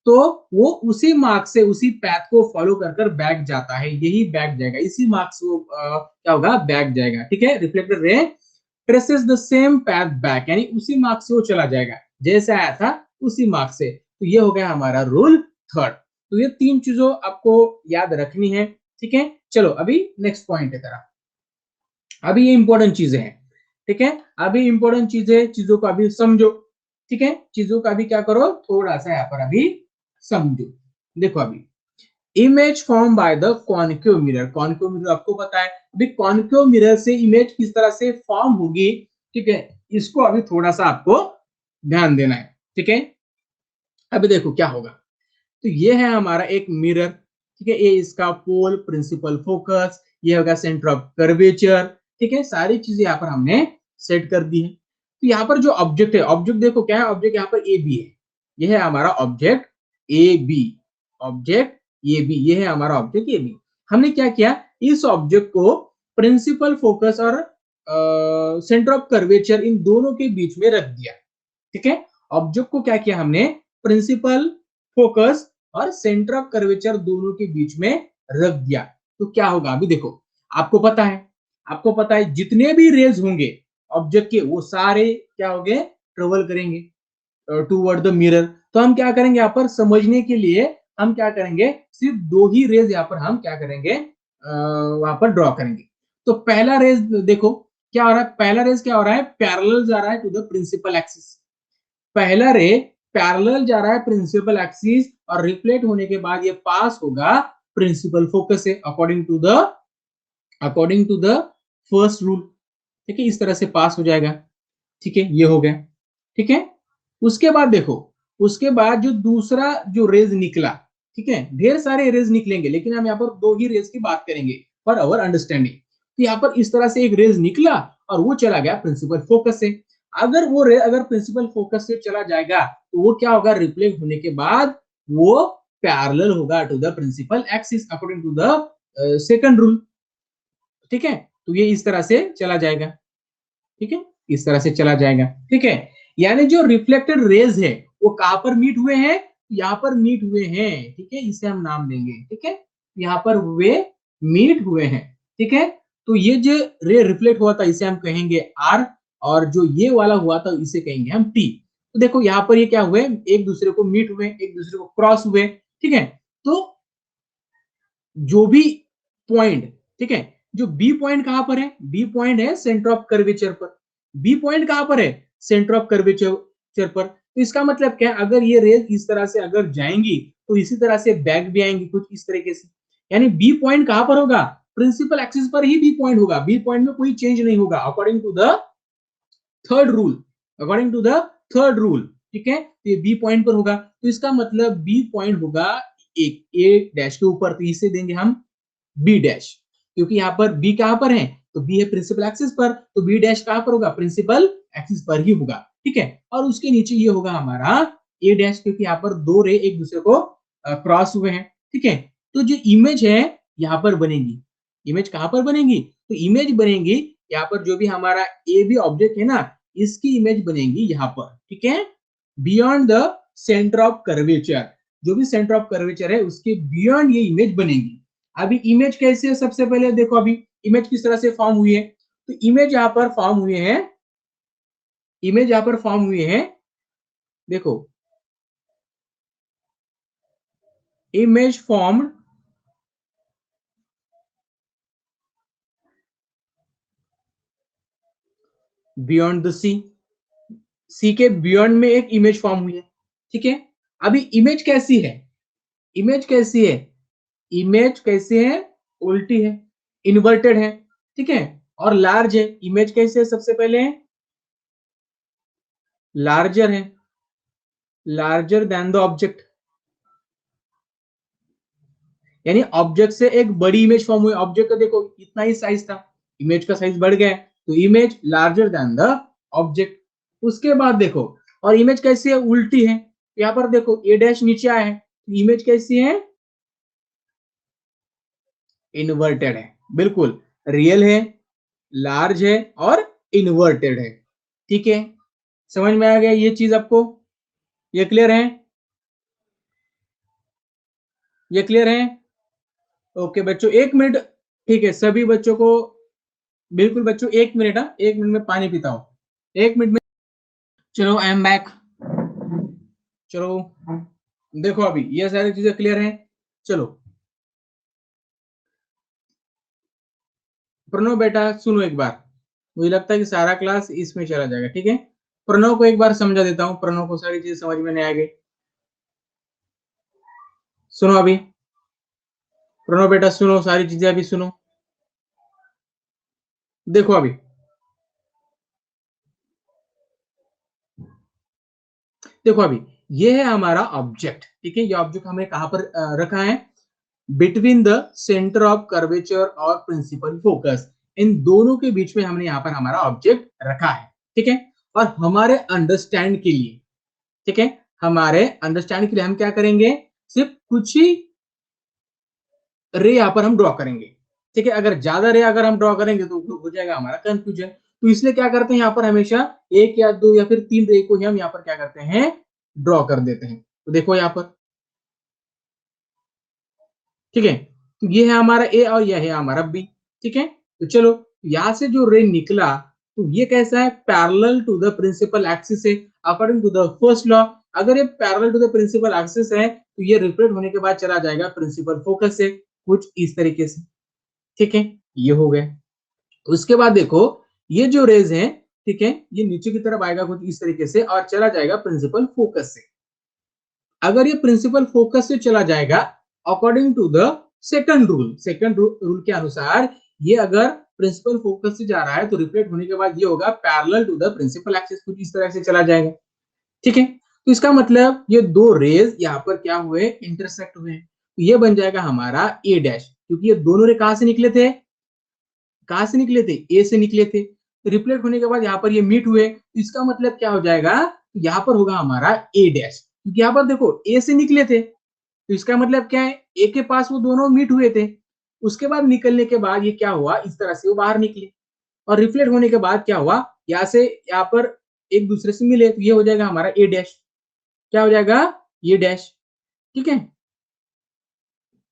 तो वो उसी मार्ग से, उसी पैथ को फॉलो कर कर बैक जाता है, यही बैक जाएगा, इसी मार्ग से वो क्या होगा, बैक जाएगा। ठीक है, reflected ray traces the same path back, यानी उसी मार्ग से वो चला जाएगा, जैसे आया था उसी मार्ग से। तो ये हो गया हमारा रूल थर्ड। तो ये तीन चीजों आपको याद रखनी है। ठीक है, चलो अभी नेक्स्ट पॉइंट है तरह, अभी ये इंपॉर्टेंट चीजें हैं। ठीक है, अभी इंपॉर्टेंट चीजें, चीजों को अभी समझो। ठीक है, चीजों का भी क्या करो, थोड़ा सा यहाँ पर अभी समझो। देखो अभी image form by the concave mirror, concave mirror आपको पता है, अभी कॉन्केव मिरर से इमेज किस तरह से फॉर्म होगी, ठीक है, इसको अभी थोड़ा सा आपको ध्यान देना है। ठीक है, अभी देखो क्या होगा, तो ये है हमारा एक मिरर, ठीक है, ये इसका पोल, प्रिंसिपल फोकस, ये होगा सेंटर ऑफ कर्वेचर। ठीक है, सारी चीजें यहाँ पर हमने सेट कर दी है। तो यहाँ पर जो ऑब्जेक्ट है, ऑब्जेक्ट देखो क्या है, ऑब्जेक्ट यहाँ पर ए बी है, ये है हमारा object A B, object A B, ये है हमारा ऑब्जेक्ट ए बी। हमने क्या किया, इस ऑब्जेक्ट को प्रिंसिपल फोकस और सेंटर ऑफ कर्वेचर इन दोनों के बीच में रख दिया। ठीक है, ऑब्जेक्ट को क्या किया हमने, प्रिंसिपल फोकस और सेंटर ऑफ कर्वेचर दोनों के बीच में रख दिया। तो क्या होगा, अभी देखो, आपको पता है, आपको पता है जितने भी रेज होंगे ऑब्जेक्ट के वो सारे क्या होंगे, ट्रेवल करेंगे टूवर्ड द मिरर। तो हम क्या करेंगे, यहाँ पर समझने के लिए हम क्या करेंगे, सिर्फ दो ही रेज यहाँ पर हम क्या करेंगे, वहां पर ड्रॉ करेंगे। तो पहला रेज देखो क्या हो रहा है, पहला रेज क्या हो रहा है, पैरेलल जा रहा है टू द प्रिंसिपल एक्सिस। पहला रे पैरेलल जा रहा है प्रिंसिपल एक्सिस और रिफ्लेक्ट होने के बाद ये पास होगा प्रिंसिपल फोकस से, according to the first rule. ठीक है, इस तरह से पास हो जाएगा। ठीक है, ये हो गया। ठीक है, उसके बाद देखो, उसके बाद जो दूसरा जो रेज निकला, ठीक है, ढेर सारे रेज निकलेंगे लेकिन हम यहाँ पर दो ही रेज की बात करेंगे फॉर अवर अंडरस्टैंडिंग। तो यहाँ पर इस तरह से एक रेज निकला और वो चला गया प्रिंसिपल फोकस से। अगर वो रे अगर प्रिंसिपल फोकस से चला जाएगा तो वो क्या होगा, रिफ्लेक्ट होने के बाद वो पैरेलल होगा to the principal axis according to the second rule. ठीक है, तो ये इस तरह से चला जाएगा। ठीक है, इस तरह से चला जाएगा। ठीक है, यानी जो रिफ्लेक्टेड रेज है वो कहां पर मीट हुए हैं, यहाँ पर मीट हुए हैं। ठीक है, इसे हम नाम देंगे। ठीक है, यहाँ पर वे मीट हुए हैं। ठीक है, तो ये जो रे रिफ्लेक्ट हुआ था इसे हम कहेंगे आर, और जो ये वाला हुआ था इसे कहेंगे हम टी। तो देखो यहाँ पर ये क्या हुए, एक दूसरे को मीट हुए, एक दूसरे को क्रॉस हुए। ठीक है, तो जो भी पॉइंट, ठीक है, जो बी पॉइंट कहां पर है, बी पॉइंट है सेंटर ऑफ कर्वेचर पर। बी पॉइंट कहां पर है, सेंटर ऑफ कर्वेचर पर। तो इसका मतलब क्या है, अगर ये रेज इस तरह से अगर जाएंगी तो इसी तरह से बैक भी आएंगी कुछ इस तरीके से। यानी बी पॉइंट कहां पर होगा, प्रिंसिपल एक्सिस पर ही बी पॉइंट होगा, बी पॉइंट में कोई चेंज नहीं होगा according to the third rule, according to the third rule. ठीक है, तो ये बी पॉइंट पर होगा, तो इसका मतलब बी पॉइंट होगा एक ए डैश के ऊपर, तो इसे देंगे हम बी डैश, क्योंकि यहाँ पर बी कहां पर है, तो बी है प्रिंसिपल एक्सिस पर, तो बी डैश कहां पर होगा, प्रिंसिपल एक्सिस पर ही होगा। ठीक है, और उसके नीचे ये होगा हमारा ए डैश, क्योंकि यहाँ पर दो रे एक दूसरे को क्रॉस हुए हैं। ठीक है, तो जो इमेज है यहाँ पर बनेगी, इमेज कहां पर बनेगी, तो इमेज बनेगी यहाँ पर, जो भी हमारा ए बी ऑब्जेक्ट है ना, इसकी इमेज बनेगी यहाँ पर। ठीक है, beyond the centre of curvature, जो भी सेंटर ऑफ कर्वेचर है उसके बियॉन्ड ये इमेज बनेगी। अभी इमेज कैसे है, सबसे पहले देखो अभी इमेज किस तरह से फॉर्म हुई है। तो इमेज यहां पर फॉर्म हुए हैं, इमेज यहां पर फॉर्म हुए हैं, देखो इमेज फॉर्म्ड बियॉन्ड द सी, सी के बियॉन्ड में एक इमेज फॉर्म हुई है। ठीक है, अभी इमेज कैसी है, इमेज कैसी है, इमेज कैसे है, उल्टी है, इन्वर्टेड है। ठीक है, और लार्ज है, इमेज कैसे है, सबसे पहले लार्जर है, लार्जर देन द ऑब्जेक्ट, यानी ऑब्जेक्ट से एक बड़ी इमेज फॉर्म हुई। ऑब्जेक्ट का देखो इतना ही साइज था, इमेज का साइज बढ़ गया है, तो image larger than the object. उसके बाद देखो, और इमेज कैसी है, उल्टी है, यहाँ पर देखो ए डैश नीचे आया है, तो इमेज कैसी है, इन्वर्टेड है, बिल्कुल रियल है, लार्ज है और इन्वर्टेड है। ठीक है, समझ में आ गया ये चीज आपको, ये क्लियर है, ये क्लियर है। ओके बच्चों, एक मिनट, ठीक है सभी बच्चों को, बिल्कुल बच्चों एक मिनट, हाँ एक मिनट में पानी पीता हूँ, एक मिनट में। चलो आई एम बैक। चलो देखो अभी ये सारी चीजें क्लियर हैं। चलो प्रणव बेटा सुनो एक बार, मुझे लगता है कि सारा क्लास इसमें चला जाएगा। ठीक है, प्रणव को एक बार समझा देता हूँ, प्रणव को सारी चीजें समझ में नहीं आ गई। सुनो अभी, प्रणव बेटा सुनो, सारी चीजें अभी सुनो। देखो अभी, देखो अभी ये है हमारा ऑब्जेक्ट। ठीक है, ये ऑब्जेक्ट हमने कहां पर रखा है, between the centre of curvature और प्रिंसिपल फोकस, इन दोनों के बीच में हमने यहाँ पर हमारा ऑब्जेक्ट रखा है। ठीक है, और हमारे अंडरस्टैंड के लिए, ठीक है, हमारे अंडरस्टैंड के लिए हम क्या करेंगे, सिर्फ कुछ ही रे यहाँ पर हम ड्रॉ करेंगे। ठीक है, अगर ज्यादा रे अगर हम ड्रॉ करेंगे तो हो जाएगा हमारा कंफ्यूजन। तो इसलिए क्या करते हैं, यहाँ पर हमेशा एक या दो या फिर तीन रे को ही हम यहाँ पर क्या करते हैं, ड्रॉ कर देते हैं। तो देखो यहाँ पर, ठीक है, तो ये है हमारा ए और यह है हमारा बी। ठीक है, तो चलो यहां से जो रे निकला, तो ये कैसा है, parallel to the principal axis है according to the first law. अगर ये parallel to the principal axis है तो ये रिफ्लेक्ट होने के बाद चला जाएगा प्रिंसिपल फोकस से, कुछ इस तरीके से। ठीक है, ये हो गया। उसके बाद देखो ये जो रेज है, ठीक है, ये नीचे की तरफ आएगा कुछ इस तरीके से और चला जाएगा प्रिंसिपल फोकस से। अगर ये प्रिंसिपल फोकस से चला जाएगा according to the second rule, second rule के अनुसार, ये अगर प्रिंसिपल फोकस से जा रहा है तो रिफ्लेक्ट होने के बाद ये होगा parallel to the principal axis, कुछ इस तरह से चला जाएगा। ठीक है, तो इसका मतलब ये दो रेज यहाँ पर क्या हुए, इंटरसेक्ट हुए, तो ये बन जाएगा हमारा ए डैश, क्योंकि ये दोनों रे कहां से निकले थे, कहां से निकले थे, ए से निकले थे। रिफ्लेक्ट होने के बाद यहाँ पर ये मीट हुए, तो इसका मतलब क्या हो जाएगा, यहाँ पर होगा हमारा ए डैश, क्योंकि यहाँ पर देखो ए से निकले थे, तो इसका मतलब क्या है, ए के पास वो दोनों मीट हुए थे, उसके बाद निकलने के बाद ये क्या हुआ, इस तरह से वो बाहर निकले, और रिफ्लेक्ट होने के बाद क्या हुआ, यहाँ से यहाँ पर एक दूसरे से मिले, तो ये हो जाएगा हमारा ए डैश, क्या हो जाएगा, ये डैश, ठीक है,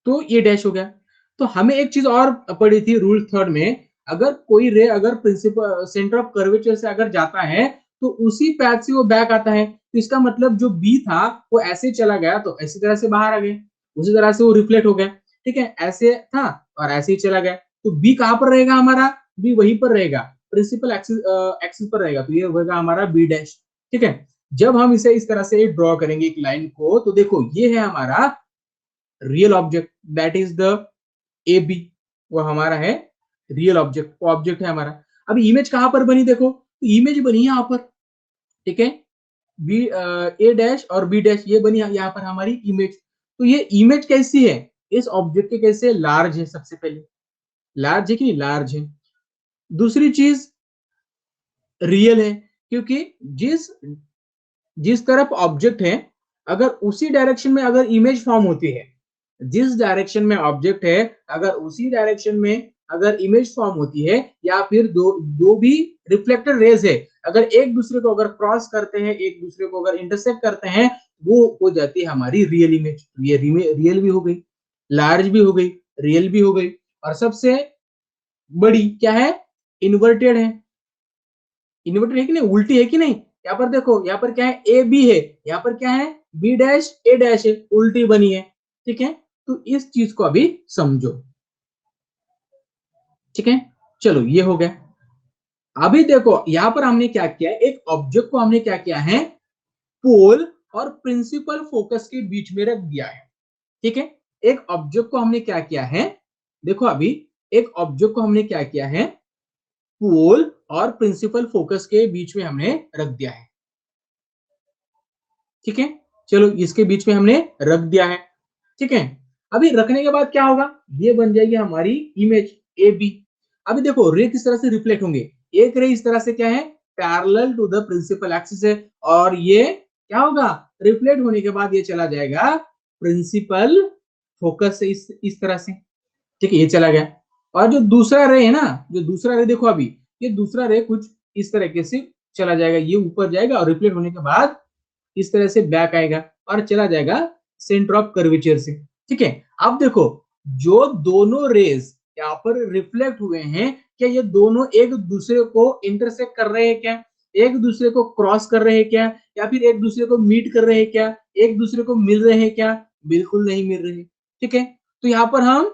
तो ये डैश हो गया। तो हमें एक चीज और पढ़ी थी रूल थर्ड में, अगर कोई रे अगर प्रिंसिपल सेंटर ऑफ कर्वेचर से अगर जाता है तो उसी पैथ से वो बैक आता है, तो इसका मतलब जो बी था वो ऐसे चला गया तो ऐसी तरह से बाहर आ गया, उसी तरह से वो रिफ्लेक्ट हो गया, ठीक है, ऐसे था और ऐसे ही चला गया, तो बी कहां पर रहेगा हमारा, बी वहीं पर रहेगा, प्रिंसिपल एक्सिस एक्सिस पर रहेगा, तो ये होगा हमारा बी डैश, ठीक है। जब हम इसे इस तरह से ड्रॉ करेंगे एक लाइन को, तो देखो ये है हमारा real object, that is the A B, वो हमारा है रियल ऑब्जेक्ट, वो ऑब्जेक्ट है हमारा। अभी इमेज कहां पर बनी, देखो तो इमेज बनी यहां पर, ठीक है, बी ए डैश और बी डैश ये बनी यहाँ पर हमारी इमेज। तो ये इमेज कैसी है, इस ऑब्जेक्ट के कैसे लार्ज है, सबसे पहले लार्ज है कि नहीं, लार्ज है। दूसरी चीज रियल है, क्योंकि जिस जिस तरफ ऑब्जेक्ट है, अगर उसी डायरेक्शन में अगर इमेज फॉर्म होती है, जिस डायरेक्शन में ऑब्जेक्ट है अगर उसी डायरेक्शन में अगर इमेज फॉर्म होती है, या फिर दो दो भी रिफ्लेक्टेड रेज है, अगर एक दूसरे को अगर क्रॉस करते हैं, एक दूसरे को अगर इंटरसेक्ट करते हैं, वो हो जाती है हमारी रियल इमेज। ये रियल भी हो गई, लार्ज भी हो गई, रियल भी हो गई, और सबसे बड़ी क्या है, इन्वर्टेड है, इन्वर्टेड है कि नहीं, उल्टी है कि नहीं, यहाँ पर देखो, यहाँ पर क्या है, ए बी है, यहाँ पर क्या है, बी डैश ए डैश है, उल्टी बनी है, ठीक है। तो इस चीज को अभी समझो, ठीक है, चलो ये हो गया। अभी देखो यहाँ पर हमने क्या किया है, एक ऑब्जेक्ट को हमने क्या किया है, पोल और प्रिंसिपल फोकस के बीच में रख दिया है, ठीक है। एक ऑब्जेक्ट को हमने क्या किया है, देखो अभी एक ऑब्जेक्ट को हमने क्या किया है, पोल और प्रिंसिपल फोकस के बीच में हमने रख दिया है, ठीक है, चलो इसके बीच में हमने रख दिया है, ठीक है। अभी रखने के बाद क्या होगा, ये बन जाएगी हमारी इमेज ए बी। अभी देखो रे किस तरह से रिफ्लेक्ट होंगे, एक रे इस तरह से क्या है, parallel to the principal axis है, और ये क्या होगा, रिफ्लेक्ट होने के बाद ये चला जाएगा प्रिंसिपल फोकस से, इस तरह से, ठीक है, ये चला गया। और जो दूसरा रे है ना, जो दूसरा रे देखो अभी, ये दूसरा रे कुछ इस तरीके से चला जाएगा, ये ऊपर जाएगा और रिफ्लेक्ट होने के बाद इस तरह से बैक आएगा और चला जाएगा सेंटर ऑफ कर्वेचर से, ठीक है। अब देखो जो दोनों रेज यहाँ पर रिफ्लेक्ट हुए हैं, क्या ये दोनों एक दूसरे को इंटरसेक्ट कर रहे हैं क्या, एक दूसरे को क्रॉस कर रहे हैं क्या, या फिर एक दूसरे को मीट कर रहे हैं क्या, एक दूसरे को मिल रहे हैं क्या, बिल्कुल नहीं मिल रहे, ठीक है। तो यहाँ पर हम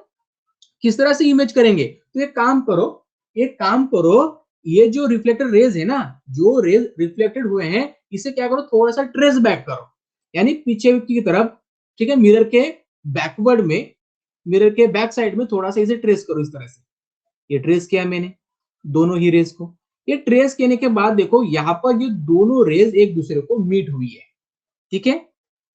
किस तरह से इमेज करेंगे, तो एक काम करो, एक काम करो, ये जो रिफ्लेक्टेड रेज है ना, जो रेज रिफ्लेक्टेड हुए हैं, इसे क्या करो, थोड़ा सा ट्रेस बैक करो, यानी पीछे की तरफ, ठीक है, मिरर के बैकवर्ड में, मिरर के बैक साइड में थोड़ा सा इसे ट्रेस करो इस तरह से, ये ट्रेस किया मैंने दोनों ही रेज को। ये ट्रेस करने के बाद देखो यहाँ पर ये दोनों रेज एक दूसरे को मीट हुई है, ठीक है,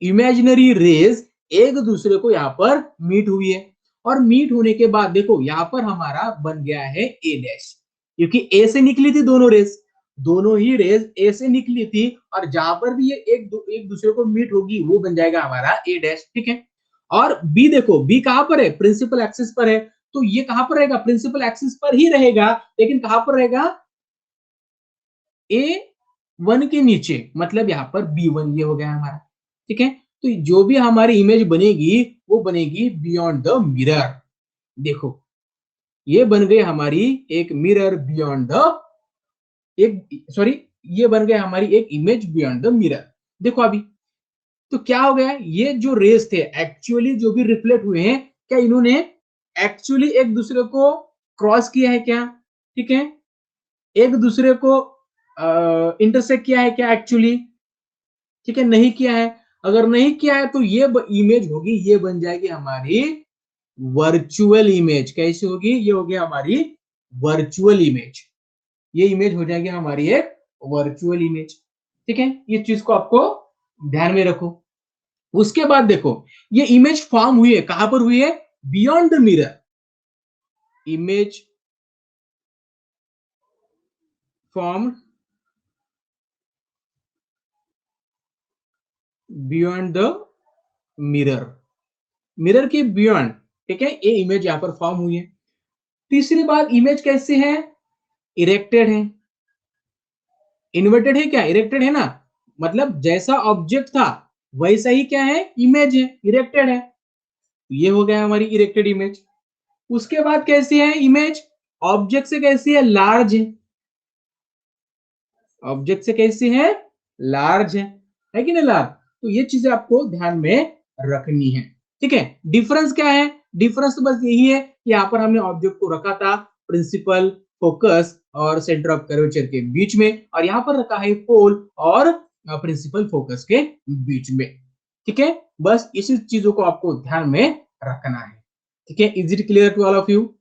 इमेजिनरी रेज एक दूसरे को यहाँ पर मीट हुई है, और मीट होने के बाद देखो यहाँ पर हमारा बन गया है ए डैश, क्योंकि ए से निकली थी दोनों रेज, दोनों ही रेज ए से निकली थी, और जहां पर भी ये एक दूसरे को मीट होगी वो बन जाएगा हमारा ए डैश, ठीक है। और बी देखो, बी कहां पर है, प्रिंसिपल एक्सिस पर है, तो ये कहां पर रहेगा, प्रिंसिपल एक्सिस पर ही रहेगा, लेकिन कहां पर रहेगा, ए वन के नीचे, मतलब यहाँ पर बी वन, ये हो गया हमारा, ठीक है। तो जो भी हमारी इमेज बनेगी वो बनेगी बियॉन्ड द मिरर, देखो ये बन गई हमारी एक मिरर बियॉन्ड द, एक सॉरी, ये बन गई हमारी एक इमेज बियॉन्ड द मिरर। देखो अभी तो क्या हो गया, ये जो रेस थे एक्चुअली जो भी रिफ्लेक्ट हुए हैं, क्या इन्होंने एक्चुअली एक दूसरे को क्रॉस किया है क्या, ठीक है, एक दूसरे को इंटरसेक्ट किया है क्या एक्चुअली, ठीक है, नहीं किया है। अगर नहीं किया है तो ये इमेज होगी, ये बन जाएगी हमारी वर्चुअल इमेज, कैसी होगी, ये होगी हमारी वर्चुअल इमेज, ये इमेज हो जाएगी हमारी एक वर्चुअल इमेज, ठीक है। ये चीज को आपको ध्यान में रखो। उसके बाद देखो ये इमेज फॉर्म हुई है, कहां पर हुई है, beyond the mirror, image form beyond the mirror, mirror के बियॉन्ड, ठीक है, ये इमेज यहाँ पर फॉर्म हुई है। तीसरी बात, इमेज कैसे है, इरेक्टेड है। इन्वर्टेड है क्या, इरेक्टेड है ना, मतलब जैसा ऑब्जेक्ट था वैसा ही क्या है, इमेज है, इरेक्टेड है। ये हो गया हमारी इरेक्टेड इमेज। उसके बाद कैसी है इमेज, ऑब्जेक्ट से कैसी है, लार्ज है। ऑब्जेक्ट से कैसी है, लार्ज है कि नहीं लार्ज। तो ये चीजें आपको ध्यान में रखनी है, ठीक है। डिफरेंस क्या है, डिफरेंस तो बस यही है कि यहाँ पर हमने ऑब्जेक्ट को रखा था प्रिंसिपल, फोकस और सेंटर ऑफ कर्वेचर के बीच में, और यहाँ पर रखा है पोल और प्रिंसिपल फोकस के बीच में, ठीक है। बस इसी चीजों को आपको ध्यान में रखना है, ठीक है। Is it clear to all of you.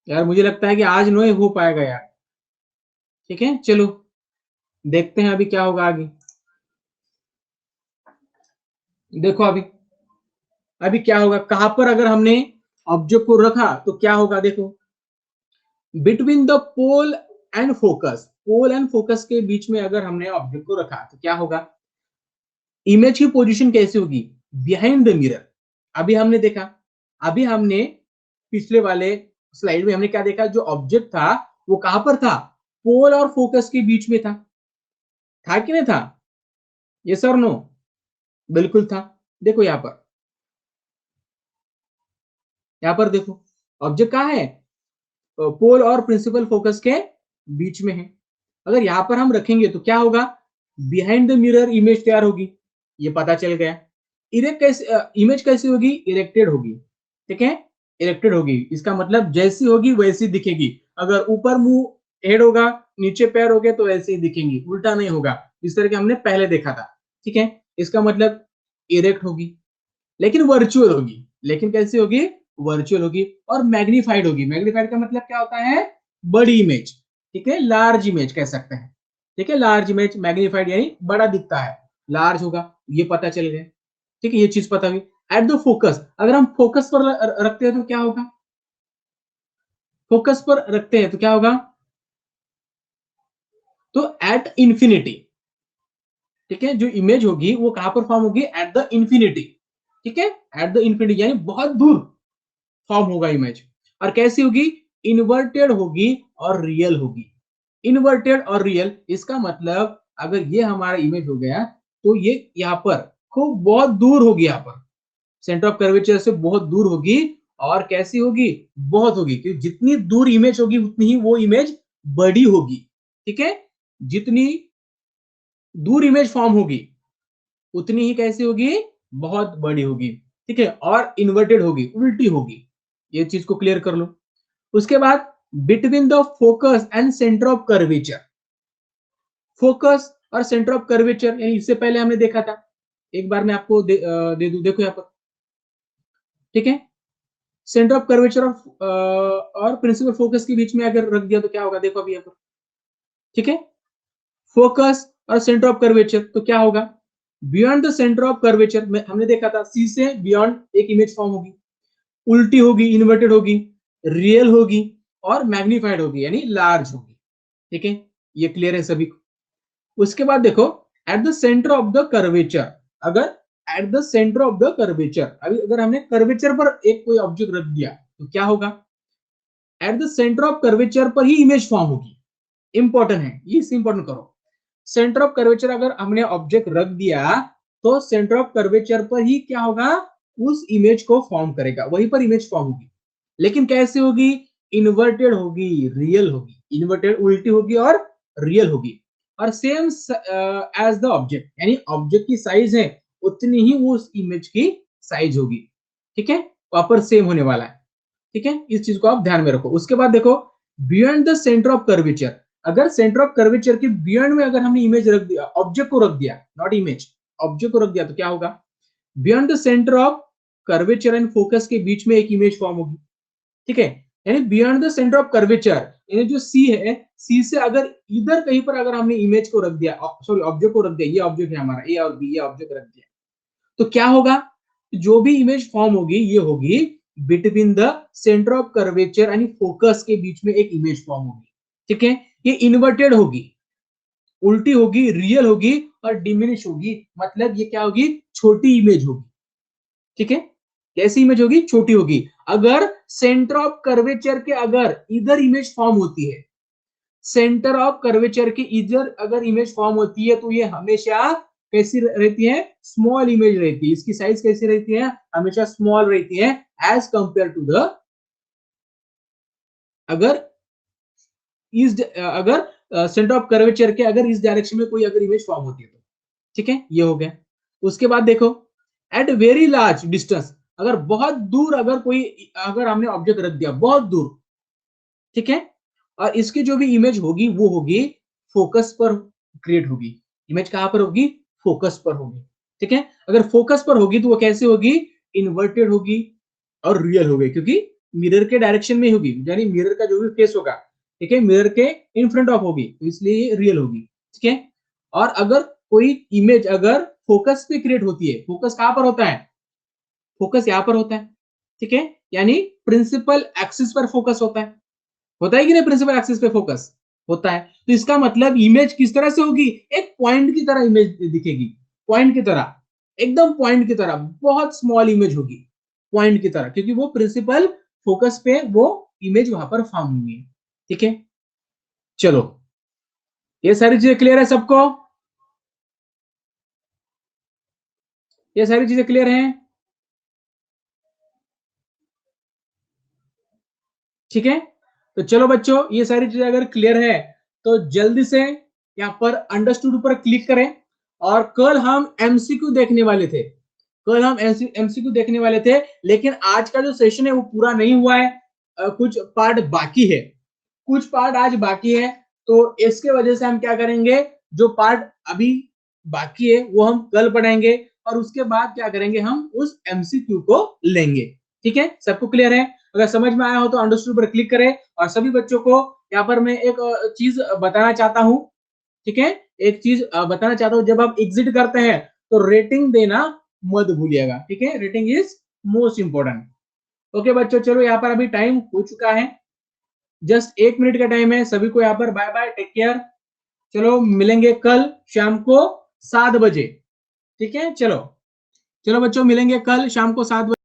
यार मुझे लगता है कि आज नहीं हो पाएगा यार, ठीक है। चलो देखते हैं अभी क्या होगा आगे। देखो अभी, अभी क्या होगा, कहां पर अगर हमने ऑब्जेक्ट को रखा तो क्या होगा, देखो between the pole and focus, pole and focus के बीच में अगर हमने ऑब्जेक्ट को रखा तो क्या होगा, इमेज की पोजीशन कैसी होगी, बिहाइंड द मिरर। अभी हमने देखा, अभी हमने पिछले वाले स्लाइड में हमने क्या देखा, जो ऑब्जेक्ट था वो कहां पर था, पोल और फोकस के बीच में था कि नहीं था, ये सर नो, बिल्कुल था। देखो यहाँ पर देखो ऑब्जेक्ट कहाँ है, पोल और प्रिंसिपल फोकस के बीच में है। अगर यहां पर हम रखेंगे तो क्या होगा, बिहाइंड द मिरर इमेज तैयार होगी, ये पता चल गया। इरेक्ट कैसे, इमेज कैसी होगी, इरेक्टेड होगी, ठीक है, इरेक्टेड होगी। इसका मतलब जैसी होगी वैसी दिखेगी। अगर ऊपर मुंह, हेड होगा, नीचे पैर हो गए तो वैसे ही दिखेंगी, उल्टा नहीं होगा, इस तरह के हमने पहले देखा था, ठीक है। इसका मतलब इरेक्ट होगी, लेकिन वर्चुअल होगी, लेकिन कैसी होगी, वर्चुअल होगी और मैग्नीफाइड होगी। मैग्नीफाइड का मतलब क्या होता है, बड़ी इमेज, ठीक है, लार्ज इमेज कह सकते हैं, ठीक है। लार्ज इमेज, मैग्नीफाइड यानी बड़ा दिखता है, लार्ज होगा, ये पता चल गया, ठीक है, ये चीज पता हुई। एट द फोकस, अगर हम फोकस पर रखते हैं तो क्या होगा, फोकस पर रखते हैं तो क्या होगा, तो एट इंफिनिटी, ठीक है, जो इमेज होगी वो कहां पर फॉर्म होगी, एट द इंफिनिटी, ठीक है, एट द इंफिनिटी यानी बहुत दूर फॉर्म होगा इमेज। और कैसी होगी, इन्वर्टेड होगी और रियल होगी। इन्वर्टेड और रियल, इसका मतलब अगर ये हमारा इमेज हो गया तो ये यहाँ पर खूब बहुत दूर होगी, यहाँ पर सेंटर ऑफ कर्वेचर से बहुत दूर होगी। और कैसी होगी, बहुत होगी, क्योंकि जितनी दूर इमेज होगी उतनी ही वो इमेज बड़ी होगी, ठीक है। जितनी दूर इमेज फॉर्म होगी उतनी ही कैसी होगी, बहुत बड़ी होगी, ठीक है। और इन्वर्टेड होगी, उल्टी होगी, ये चीज को क्लियर कर लो। उसके बाद between the focus and centre of curvature, focus और सेंटर ऑफ कर्वेचर यानी इससे पहले हमने देखा था, एक बार मैं आपको दे दूं, देखो यहाँ पर, ठीक है। सेंटर ऑफ कर्वेचर और प्रिंसिपल फोकस के बीच में अगर रख दिया तो क्या होगा, देखो अभी यहाँ पर, ठीक है। फोकस और सेंटर ऑफ कर्वेचर तो क्या होगा, beyond the centre of curvature में हमने देखा था, सी से बियॉन्ड एक इमेज फॉर्म होगी, उल्टी होगी, इन्वर्टेड होगी, रियल होगी और मैग्नीफाइड होगी यानी लार्ज होगी, ठीक है। ये क्लियर है सभी को। उसके बाद देखो, at the centre of the curvature, अगर at the centre of the curvature, अभी अगर हमने कर्वेचर पर एक कोई ऑब्जेक्ट रख दिया तो क्या होगा, eight the centre of curvature पर ही इमेज फॉर्म होगी। इंपॉर्टेंट है ये, इंपॉर्टेंट करो, सेंटर ऑफ कर्वेचर अगर हमने ऑब्जेक्ट रख दिया तो सेंटर ऑफ कर्वेचर पर ही क्या होगा, उस इमेज को फॉर्म करेगा, वहीं पर इमेज फॉर्म होगी। लेकिन कैसे होगी, इन्वर्टेड होगी, रियल होगी, इन्वर्टेड उल्टी होगी और रियल होगी। और सेम एज द ऑब्जेक्ट, यानी ऑब्जेक्ट की साइज है उतनी ही वो उस इमेज की साइज होगी, ठीक है, वापस सेम होने वाला है, ठीक है। इस चीज को आप ध्यान में रखो। उसके बाद देखो, beyond the centre of curvature, अगर सेंटर ऑफ कर्वेचर के बियॉन्ड में अगर हमने इमेज रख दिया, ऑब्जेक्ट को रख दिया, नॉट इमेज, ऑब्जेक्ट को रख दिया तो क्या होगा, beyond the centre of curvature and focus के बीच में एक इमेज फॉर्म होगी, ठीक है। यानी beyond the centre of curvature, यानी जो सी है, सी से अगर इधर कहीं पर अगर हमने इमेज को रख दिया, सॉरी ऑब्जेक्ट को रख दिया, ये ऑब्जेक्ट है हमारा ए और बी, ये ऑब्जेक्ट रख दिया तो क्या होगा, जो भी इमेज फॉर्म होगी ये होगी between the centre of curvature यानी फोकस के बीच में एक इमेज फॉर्म होगी, ठीक है। ये इन्वर्टेड होगी, उल्टी होगी, रियल होगी और डिमिनिश होगी, मतलब ये क्या होगी, छोटी इमेज होगी। ठीक है, कैसी इमेज होगी, छोटी होगी। अगर सेंटर ऑफ कर्वेचर के अगर इधर इमेज फॉर्म होती है, सेंटर ऑफ कर्वेचर की इधर अगर इमेज फॉर्म होती है तो ये हमेशा कैसी रहती है, स्मॉल इमेज रहती है। इसकी साइज कैसी रहती है, हमेशा स्मॉल रहती है एज कंपेयर टू द, अगर इस अगर सेंटर ऑफ कर्वेचर के अगर इस डायरेक्शन में कोई अगर इमेज फॉर्म होती है तो। ठीक है, ये हो गया। उसके बाद देखो, एट वेरी लार्ज डिस्टेंस, अगर बहुत दूर अगर कोई, अगर हमने ऑब्जेक्ट रख दिया बहुत दूर, ठीक है, और इसकी जो भी इमेज होगी वो होगी फोकस पर क्रिएट होगी। इमेज कहां पर होगी, फोकस पर होगी। ठीक है, अगर फोकस पर होगी तो वो कैसे होगी, इन्वर्टेड होगी और रियल होगी, क्योंकि मिरर के डायरेक्शन में होगी, यानी मिरर का जो भी फेस होगा, ठीक है, मिरर के इन फ्रंट ऑफ होगी, तो इसलिए ये रियल होगी। ठीक है, और अगर कोई इमेज अगर फोकस पे क्रिएट होती है, फोकस कहां पर होता है, फोकस यहां पर होता है। ठीक है, यानी प्रिंसिपल एक्सिस पर फोकस होता है कि नहीं, प्रिंसिपल एक्सिस पे फोकस होता है, तो इसका मतलब इमेज किस तरह से होगी, एक पॉइंट की तरह इमेज दिखेगी, पॉइंट की तरह, एकदम पॉइंट की तरह, बहुत स्मॉल इमेज होगी पॉइंट की तरह, क्योंकि वो प्रिंसिपल फोकस पे वो इमेज वहां पर फॉर्म हुई है। ठीक है, चलो, ये सारी चीजें क्लियर है सबको, ये सारी चीजें क्लियर हैं। ठीक है, तो चलो बच्चों, ये सारी चीजें अगर क्लियर है तो जल्दी से यहाँ पर अंडरस्टूड पर क्लिक करें। और कल हम एमसीक्यू देखने वाले थे, कल हम एमसीक्यू देखने वाले थे, लेकिन आज का जो सेशन है वो पूरा नहीं हुआ है, कुछ पार्ट बाकी है, कुछ पार्ट आज बाकी है। तो इसके वजह से हम क्या करेंगे, जो पार्ट अभी बाकी है वो हम कल पढ़ाएंगे, और उसके बाद क्या करेंगे, हम उस एमसीक्यू को लेंगे। ठीक है, सबको क्लियर है, अगर समझ में आया हो तो अंडरस्टूड पर क्लिक करें। और सभी बच्चों को यहाँ पर मैं एक चीज बताना चाहता हूँ। ठीक है, एक चीज बताना चाहता हूँ, जब आप एग्जिट करते हैं तो रेटिंग देना मत भूलिएगा। ठीक है, rating is most important. Okay बच्चों, चलो यहाँ पर अभी टाइम हो चुका है, जस्ट 1 मिनट का टाइम है। सभी को यहाँ पर बाय बाय, टेक केयर। चलो मिलेंगे कल शाम को 7 बजे। ठीक है, चलो, चलो बच्चों, मिलेंगे कल शाम को 7 बजे।